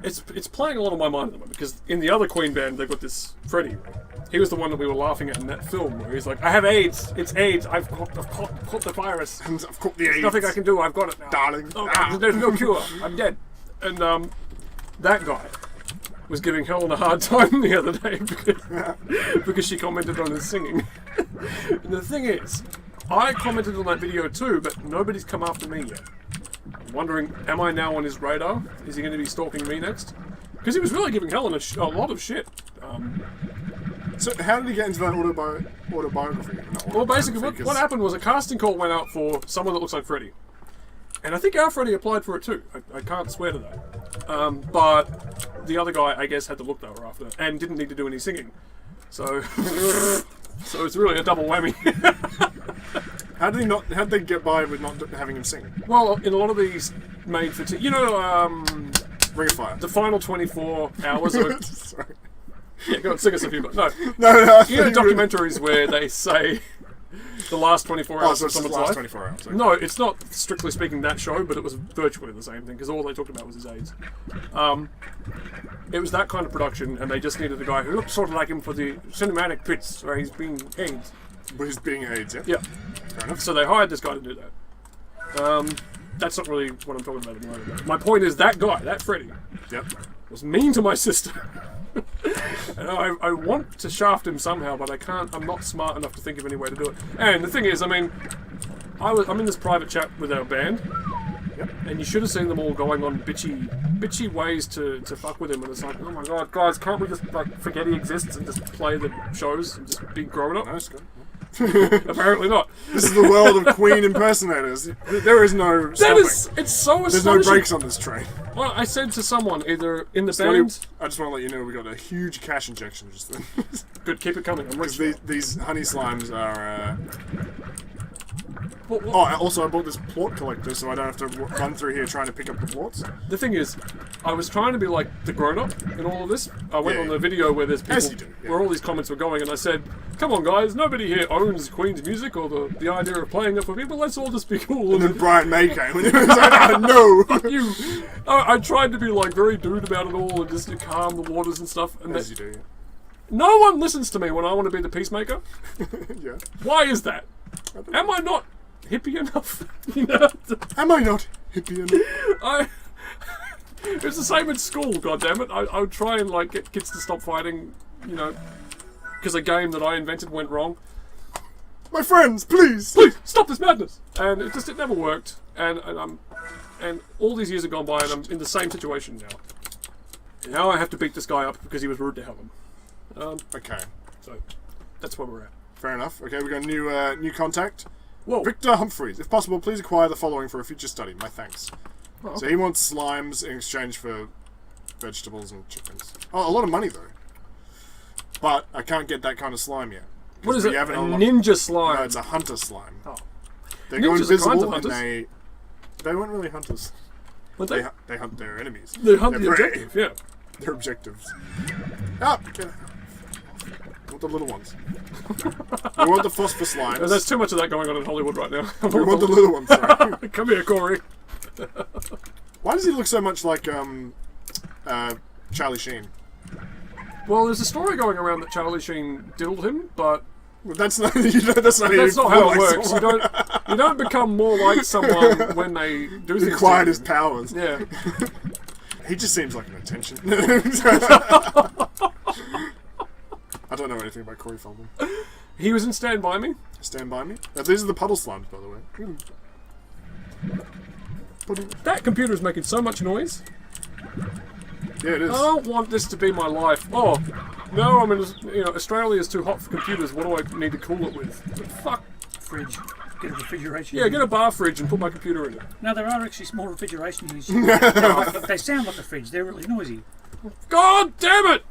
It's playing a lot on my mind at the moment, because in the other Queen band, they've got this Freddie. He was the one that we were laughing at in that film, where he's like, I have AIDS. It's AIDS. I've caught the virus. I've caught the AIDS. Nothing I can do. I've got it now. Darling. Oh, there's no cure. I'm dead. And that guy was giving Helen a hard time the other day because she commented on his singing. And the thing is, I commented on that video too, but nobody's come after me yet. I'm wondering, am I now on his radar? Is he going to be stalking me next? Because he was really giving Helen a lot of shit. So how did he get into that autobiography? Well, basically, what happened was a casting call went out for someone that looks like Freddy. And I think our Freddy applied for it too. I can't swear to that. But the other guy, I guess, had the look they were after and didn't need to do any singing. So, so it's really a double whammy. How did they get by with not having him sing? Well, in a lot of these made for Ring of Fire. The final 24 hours of Sorry. Yeah, go on, sing us a few. No. No. You know documentaries where they say the last 24 hours so of it's the someone's last life? 24 hours. Okay. No, it's not strictly speaking that show, but it was virtually the same thing because all they talked about was his AIDS. It was that kind of production, and they just needed a guy who looked sort of like him for the cinematic bits where he's being AIDS. But he's being AIDS, yeah? Yeah. Fair enough. So they hired this guy to do that. That's not really what I'm talking about at the moment. My point is that guy, that Freddy, Yep. was mean to my sister. And I want to shaft him somehow, but I can't. I'm not smart enough to think of any way to do it. And the thing is, I mean, I'm in this private chat with our band, and you should have seen them all going on bitchy ways to fuck with him. And it's like, oh my god, guys, can't we just like forget he exists and just play the shows and just be grown up? No, it's good. Apparently not. This is the world of Queen impersonators. There is no stopping. It's so There's astonishing. no brakes on this train. Well, I said to someone, either in the band... I just want to let you know we got a huge cash injection just then. Good, keep it coming. I'm rich. Because these honey slimes are... What? Oh, also I bought this plort collector so I don't have to run through here trying to pick up the plorts. The thing is, I was trying to be like the grown-up in all of this. I went on the video where there's people... As you do, yeah. Where all these comments were going, and I said, come on guys, nobody here owns Queen's music or the idea of playing it for people, let's all just be cool. And then Brian May came and he was like, oh, no! Fuck you! I tried to be like very dude about it all and just to calm the waters and stuff. And As you do, no one listens to me when I want to be the peacemaker. yeah. Why is that? Am I not hippie enough? You know? Am I not hippie enough? It's the same at school, goddammit. I would try and like get kids to stop fighting, you know, because a game that I invented went wrong. My friends, please! Please, stop this madness! And it never worked. And all these years have gone by and I'm in the same situation now. And now I have to beat this guy up because he was rude to Helen. Okay. So, that's where we're at. Fair enough. Okay, we got a new contact. Whoa. Victor Humphreys. If possible, please acquire the following for a future study. My thanks. Oh, okay. So he wants slimes in exchange for vegetables and chickens. Oh, a lot of money though. But I can't get that kind of slime yet. What is it? A haven't ninja slime? No, it's a hunter slime. Oh. They go Ninjas are kinds of invisible and hunters. they weren't really hunters. What They hunt their enemies. They hunt They're the prey. objective, yeah. Their objectives. Ah, get it. I want the little ones. We want the phosphor slimes. There's too much of that going on in Hollywood right now. We want the little ones. Sorry. Come here, Corey. Why does he look so much like Charlie Sheen? Well, there's a story going around that Charlie Sheen diddled him, but Well, that's not. That's not how it works. You don't become more like someone when they do things. He acquired his powers. Yeah. He just seems like an attention. I don't know anything about Corey Feldman. He was in Stand By Me. Stand By Me. These are the puddle slimes, by the way. That computer is making so much noise. Yeah, it is. I don't want this to be my life. Oh, no, I mean, Australia is too hot for computers. What do I need to cool it with? Fuck. Fridge. Get a refrigeration Yeah, unit. get a bar fridge and put my computer in it. No, there are actually small refrigeration units. They sound like a fridge. They're really noisy. God damn it!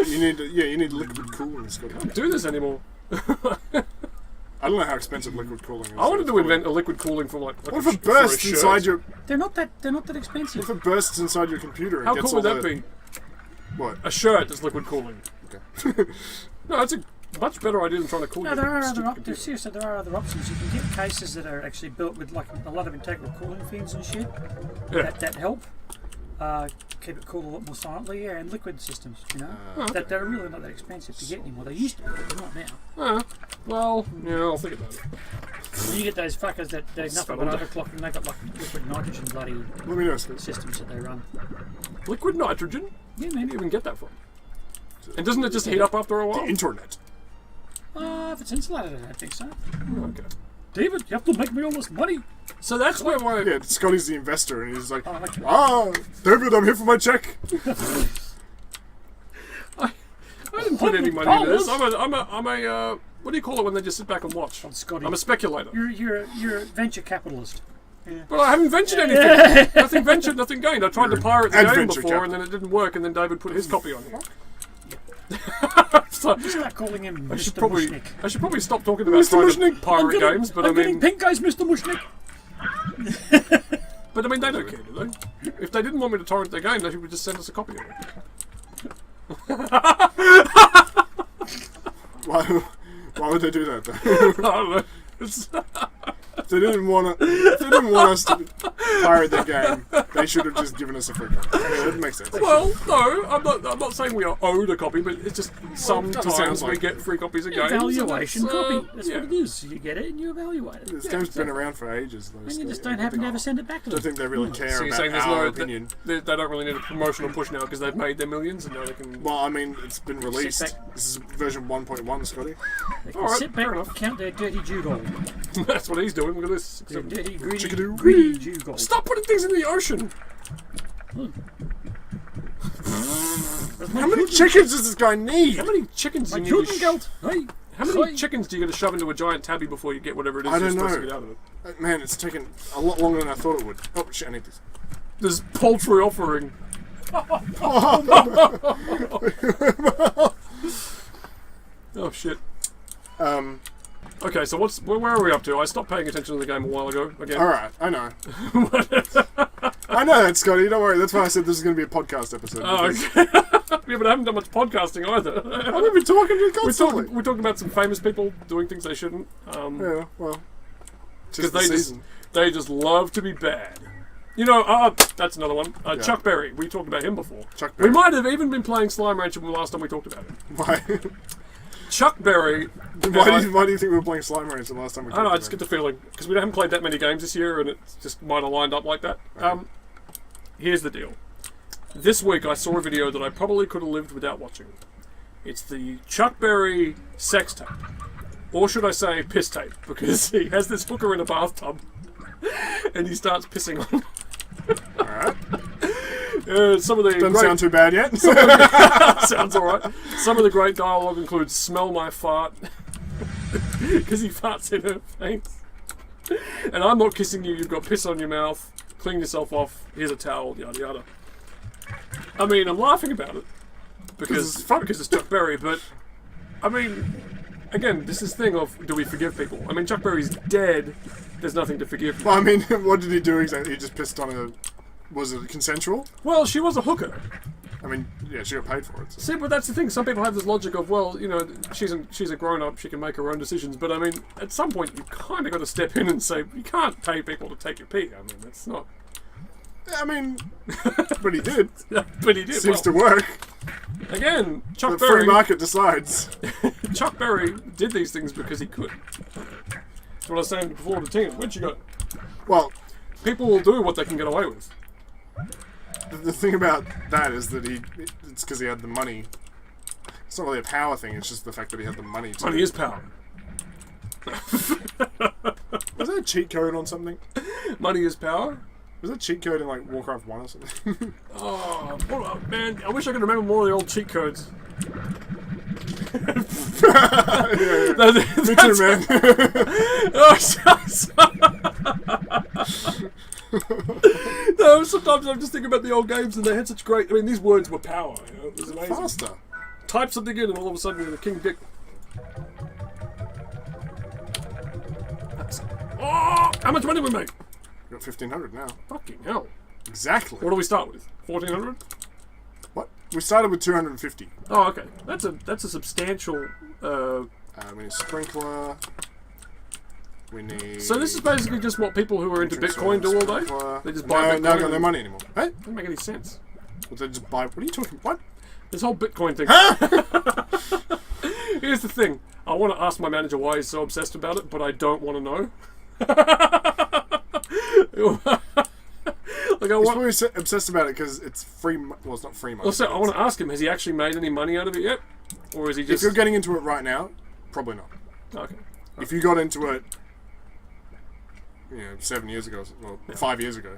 You need liquid cooling. It's got Can't do this anymore. I don't know how expensive liquid cooling is. I wanted to invent a liquid cooling for like What if it bursts inside your? They're not that What expensive. if it bursts inside your computer and How gets cool would all that the- be? What? A shirt that's liquid cooling. Okay. No, that's a much better idea than trying to cool No, your there are stupid other computer. seriously, there are other options. You can get cases that are actually built with like a lot of integral cooling fins and shit Yeah. that help keep it cool a lot more silently. Yeah, and liquid systems, that they're really not that expensive to get anymore. They used to be, but they're not now. Well, yeah, I'll think about it. And you get those fuckers that do nothing but overclock, and they've got like liquid nitrogen bloody Let me know, Scott. systems that they run. Liquid nitrogen? Yeah, Where do you man. even get that from? And doesn't it just heat up after a while? Internet. If it's insulated, I don't think so. Okay. David, you have to make me all this money. So that's where my... Yeah, Scotty's the investor, and he's like, Oh, like, David, I'm here for my check. I didn't put any money in this. I'm a what do you call it when they just sit back and watch? Scotty, I'm a speculator. you're a venture capitalist. But I haven't ventured anything. Nothing ventured, nothing gained. I tried to pirate the game adventure before, and capital. then it didn't work, and then David put his copy on here. So, Just start calling him I should Mr. probably Mushnick. stop talking about Mr. trying to Mushnick. pirate games, but I'm I getting mean, pink eyes, Mr. Mushnick. but I mean, they don't care, do they? If they didn't want me to torrent their game, they would just send us a copy of it. Why would they do that, though? I don't know. It's, If they didn't want us to pirate their game, they should have just given us a free copy. Okay, that makes sense. well, no, I'm not saying we are owed a copy, but it's just sometimes sounds we like get free copies of games. Evaluation and that's, copy. That's yeah. what it is. You get it and you evaluate it. This game's been around for ages, though. And you so just I don't happen to think- ever send it back to I don't them. think they really care So you're about saying there's our no opinion. they don't really need a promotional push now because they've made their millions and now they can. Well, I mean, it's been released. back. This is version 1.1, Scotty. They can Alright, sit back fair and enough. count their dirty Jew gold. That's what he's doing. Look at this. Their dirty, greedy, Chickadoo. greedy Jew gold. Stop putting things in the ocean. How many chickens does this guy need? How many chickens do My you need? Juden Hey, How many Hey. chickens do you got to shove into a giant tabby before you get whatever it is I you're don't supposed to know. get out of it? Man, it's taken a lot longer than I thought it would. Oh, shit, I need this. This paltry offering. Oh shit. Okay, so where are we up to? I stopped paying attention to the game a while ago. Again. Alright, I know. I know that, Scotty. Don't worry. That's why I said this is going to be a podcast episode. Oh, because okay. Yeah, but I haven't done much podcasting either. I've been talking to you constantly. We're talking about some famous people doing things they shouldn't. Yeah, well. Because Just the season. they just love to be bad. You know, that's another one. Chuck Berry. We talked about him before. Chuck We Berry. might have even been playing Slime Rancher the last time we talked about him. Why? Chuck Berry. Why do you think we were playing Slime Rancher the last time we I don't know, I talked just about get the feeling. Because we haven't played that many games this year and it just might have lined up like that. Here's the deal. This week I saw a video that I probably could have lived without watching. It's the Chuck Berry sex tape. Or should I say piss tape? Because he has this hooker in a bathtub and he starts pissing on Alright. some of the Doesn't great, sound too bad yet. sounds alright. Some of the great dialogue includes smell my fart because he farts in her face. And I'm not kissing you, you've got piss on your mouth. Clean yourself off, here's a towel, yada yada. I mean, I'm laughing about it because it's Chuck Berry, but I mean, again, this is the thing of do we forgive people? I mean, Chuck Berry's dead. There's nothing to forgive. Well, I mean, what did he do exactly? He just pissed on a... Was it consensual? Well, she was a hooker. I mean, yeah, she got paid for it. So. See, but that's the thing. Some people have this logic of, well, you know, she's a grown-up, she can make her own decisions. But I mean, at some point, you kind of got to step in and say, you can't pay people to take your pee. I mean, that's not. I mean, but he did. But he did. Seems to well, work. again, Chuck The free Berry. market decides. Chuck Berry did these things because he could. That's what I was saying before to Tina. Where'd you go? Well, People will do what they can get away with. the thing about that is that it's because he had the money. It's not really a power thing, it's just the fact that he had the money to... Money is power. Was that a cheat code on something? Money is power. Was that a cheat code in, like, Warcraft 1 or something? Oh, man, I wish I could remember more of the old cheat codes. Me too, man. No, sometimes I'm just thinking about the old games and they had such great... I mean, these words were power, you know? It was amazing. Faster. Type something in and all of a sudden you're the King Dick. Oh! How much money we make? We got 1,500 now. Fucking hell. Exactly. What do we start with? 1,400? What? We started with 250. Oh, okay. That's a substantial... We need sprinkler. We need... So this is basically just what people who are into Bitcoin do all day? Sprinkler. They just buy No, Bitcoin no, and- no money anymore. Hey? Doesn't make any sense. Well, they just buy... What are you talking... What? This whole Bitcoin thing. Here's the thing. I want to ask my manager why he's so obsessed about it, but I don't want to know. Like He's probably obsessed about it because it's free. Well, it's not free money. Also, I want to ask him: has he actually made any money out of it yet, or is he just? If you're getting into it right now, probably not. Okay. If you got into it, 7 years ago, or 5 years ago,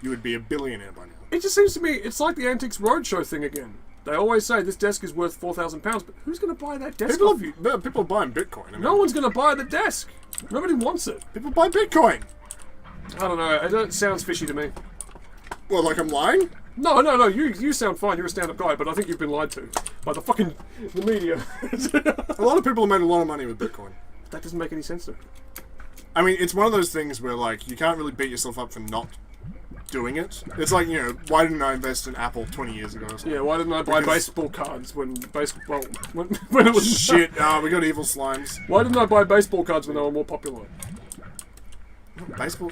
you would be a billionaire by now. It just seems to me it's like the Antiques Roadshow thing again. They always say this desk is worth £4,000, but who's going to buy that desk? People are buying Bitcoin. I mean, No one's going to buy the desk. Nobody wants it. people buy Bitcoin. I don't know. It sounds fishy to me. Well, like I'm lying? No. You sound fine. You're a stand-up guy, but I think you've been lied to by the media. A lot of people have made a lot of money with Bitcoin. That doesn't make any sense to me. I mean, it's one of those things where, like, you can't really beat yourself up for not doing it. It's like, why didn't I invest in Apple 20 years ago or something? Yeah, why didn't I buy baseball cards when it was Shit, we got evil slimes. Why didn't I buy baseball cards when they were more popular? Baseball?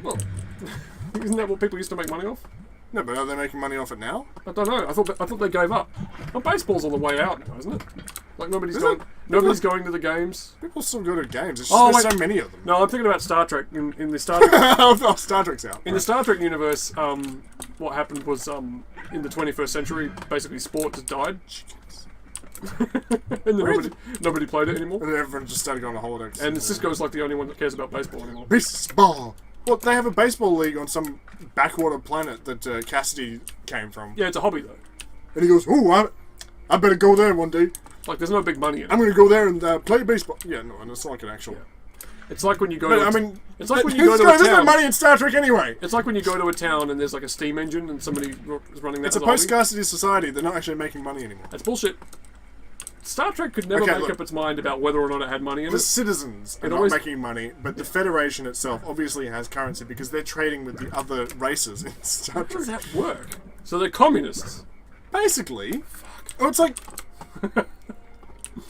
Well, isn't that what people used to make money off? No, but are they making money off it now? I don't know. I thought they gave up. Well, baseball's on the way out now, isn't it? Like nobody's Is going. it? Nobody's going to the games. People still go to games. It's just there's so many of them. No, I'm thinking about Star Trek. In the Star Trek, Oh, Star Trek's out. in the Star Trek universe, what happened was in the 21st century, basically sport just died, and then nobody played it anymore. And then everyone just started going to holidays. And Cisco's like the only one that cares about baseball anymore. Baseball! Well, they have a baseball league on some backwater planet that Cassidy came from. Yeah, it's a hobby though. And he goes, "Ooh, I better go there one day. Like, there's no big money in it. I'm going to go there and play baseball." Yeah, no, and it's not like an actual... Yeah. It's like when you go. But, it's like when you go to a there's no town. money in Star Trek anyway. It's like when you go to a town and there's like a steam engine and somebody is running that. It's a as hobby. post-Cassidy society. They're not actually making money anymore. That's bullshit. Star Trek could never make up its mind about whether or not it had money in The it. citizens are not making money, but the Federation itself obviously has currency because they're trading with the other races in Star How does Trek. that work? So they're communists. Basically, it's like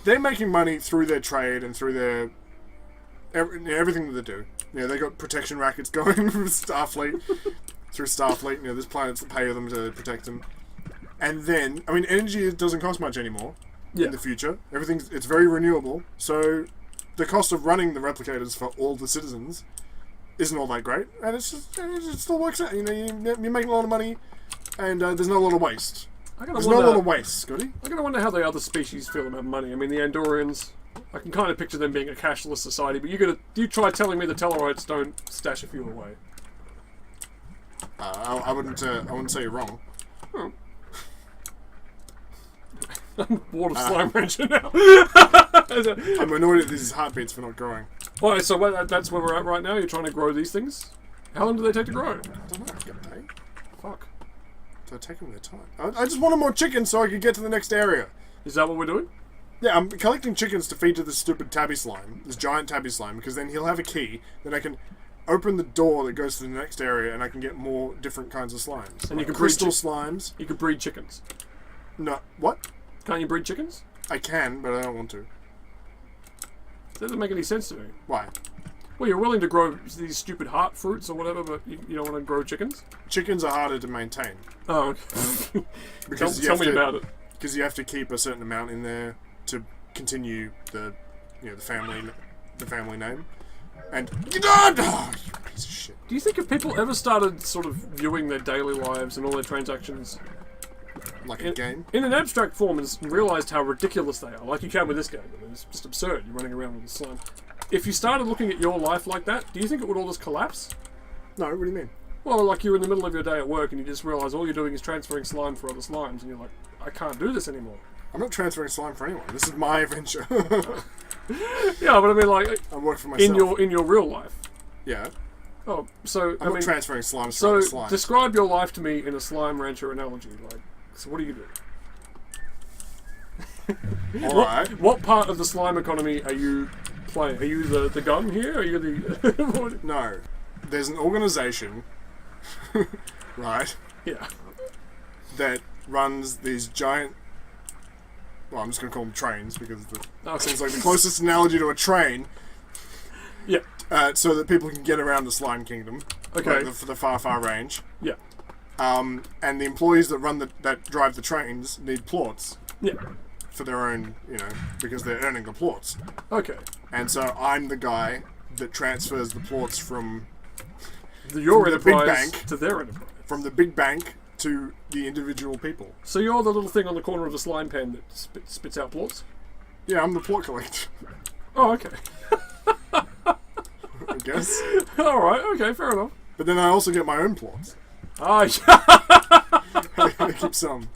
they're making money through their trade and through their everything that they do. They got protection rackets going from Starfleet through Starfleet. There's planets that pay them to protect them, and then energy doesn't cost much anymore. In the future, it's very renewable, so the cost of running the replicators for all the citizens isn't all that great, and it still works out. You're making a lot of money, and there's not a lot of waste. There's not a lot of waste, Scotty. I gotta wonder how the other species feel about money. I mean, the Andorians, I can kind of picture them being a cashless society, but you try telling me the Tellarites don't stash a few away. I wouldn't say you're wrong. Oh. I'm bored of Slime Rancher now. I'm annoyed at these heartbeats for not growing. Well, so that's where we're at right now? You're trying to grow these things? How long do they take to grow? I don't know. I've got to pay. Fuck. They're taking their time. I just wanted more chickens so I could get to the next area. Is that what we're doing? Yeah, I'm collecting chickens to feed to this stupid tabby slime, this giant tabby slime, because then he'll have a key, then I can open the door that goes to the next area and I can get more different kinds of slimes. And you can crystal slimes. You could breed chickens. No, what? Can't you breed chickens? I can, but I don't want to. That doesn't make any sense to me. Why? Well, you're willing to grow these stupid heart fruits or whatever, but you don't want to grow chickens? Chickens are harder to maintain. Oh, okay. Because tell me about it. Because you have to keep a certain amount in there to continue the family name. And you piece of shit. Do you think if people ever started sort of viewing their daily lives and all their transactions like a game in an abstract form and realised how ridiculous they are, like you can with this game? I mean, it's just absurd. You're running around with a slime. If you started looking at your life like that, do you think it would all just collapse? No, what do you mean? Well, like you're in the middle of your day at work and you just realise all you're doing is transferring slime for other slimes, and you're like, I can't do this anymore. I'm not transferring slime for anyone. This is my adventure. Yeah, but I mean, like, I work for myself. in your real life. Yeah. Oh, so I'm not transferring slime. So slime. describe your life to me in a Slime Rancher analogy. Like, so what do you do? All right. What part of the slime economy are you playing? Are you the gun here? Are you the... No. There's an organisation, right? Yeah. That runs these giant... Well, I'm just going to call them trains because it seems like the closest analogy to a train. Yeah. So that people can get around the Slime Kingdom. Okay. For the far range. Yeah. And the employees that drive the trains need plots. Yeah. for their own, because they're earning the plots. Okay. And so I'm the guy that transfers the plots from Your the big enterprise bank. to their enterprise. from the big bank to the individual people. So you're the little thing on the corner of the slime pen that spits out plots? Yeah, I'm the plot collector, Oh, okay. I guess. Alright, okay, fair enough. But then I also get my own plots. Ah, yeah. I keep some.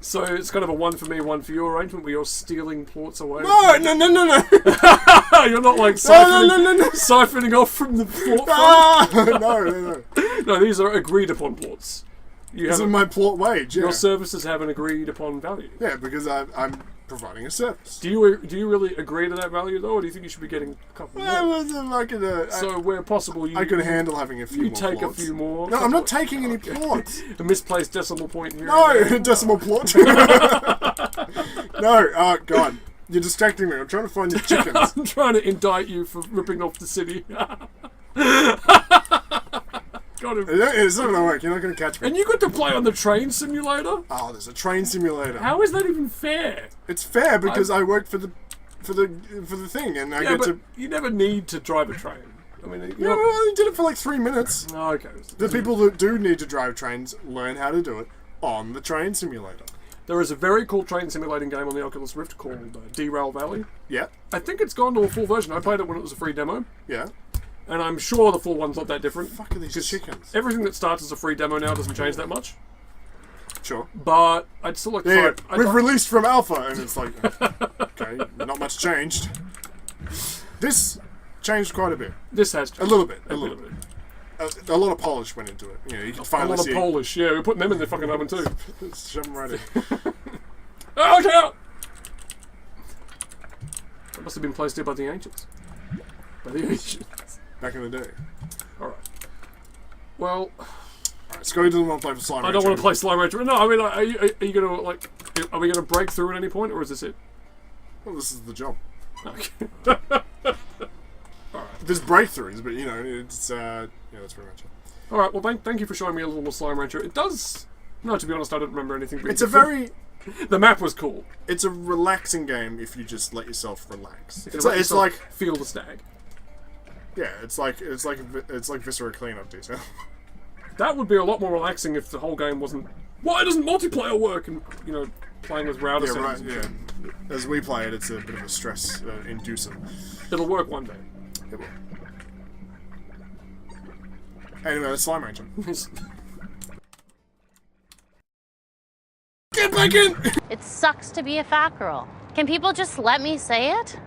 So it's kind of a one for me, one for you arrangement where you're stealing plots away. No. You're not like No. siphoning off from the plot. No. No, these are agreed upon plots. This is my plot wage, yeah. Your services have an agreed upon value. Yeah, because I'm providing a service. Do you really agree to that value though, or do you think you should be getting a couple more? So where possible, I could handle having a few more take plots. a few more. No, I'm not taking any plots. A misplaced decimal point here. No, decimal plot. No, oh god. You're distracting me. I'm trying to find your chickens. I'm trying to indict you for ripping off the city. Got him. It's not gonna work. You're not gonna catch me. And you got to play on the train simulator? Oh, there's a train simulator. How is that even fair? It's fair because I worked for the thing, and I Yeah, get but to. you never need to drive a train. I mean, Yeah, well, I did it for like 3 minutes. Oh, okay. The people that do need to drive trains learn how to do it on the train simulator. There is a very cool train simulating game on the Oculus Rift called Derail Valley. Yeah, I think it's gone to a full version. I played it when it was a free demo, yeah. and I'm sure the full one's not that different. Fuck are these chickens? Everything that starts as a free demo now doesn't change that much. Sure. But I'd still like to Yeah, try it. we've released from alpha, and it's like, okay, not much changed. This changed quite a bit. This has A little bit. a little bit. A lot of polish went into it. You can A finally lot of see. Polish, yeah. We're putting them in the fucking oven too. Shove them right in. Oh, okay. Out. That must have been placed here by the ancients. By the ancients. Back in the day. All right. Well, Alright, Scotty doesn't want to play for Slime I don't want to play Slime Rancher. No, I mean, are you gonna like? Are we gonna break through at any point, or is this it? Well, this is the job. Okay. There's breakthroughs, but it's that's pretty much it. All right. Well, thank you for showing me a little more Slime Rancher. It does. No, to be honest, I don't remember anything. Being It's a different. very. The map was cool. It's a relaxing game if you just let yourself relax. If you It's let like, it's yourself like feel the stag. yeah, it's like Viscera cleanup detail. That would be a lot more relaxing if the whole game wasn't. Why doesn't multiplayer work? And playing with router Yeah, settings. right. Yeah. As we play it, it's a bit of a stress inducer. It'll work one day. It will. Anyway, that's Slime Ranger. Get back in! It sucks to be a fat girl. Can people just let me say it?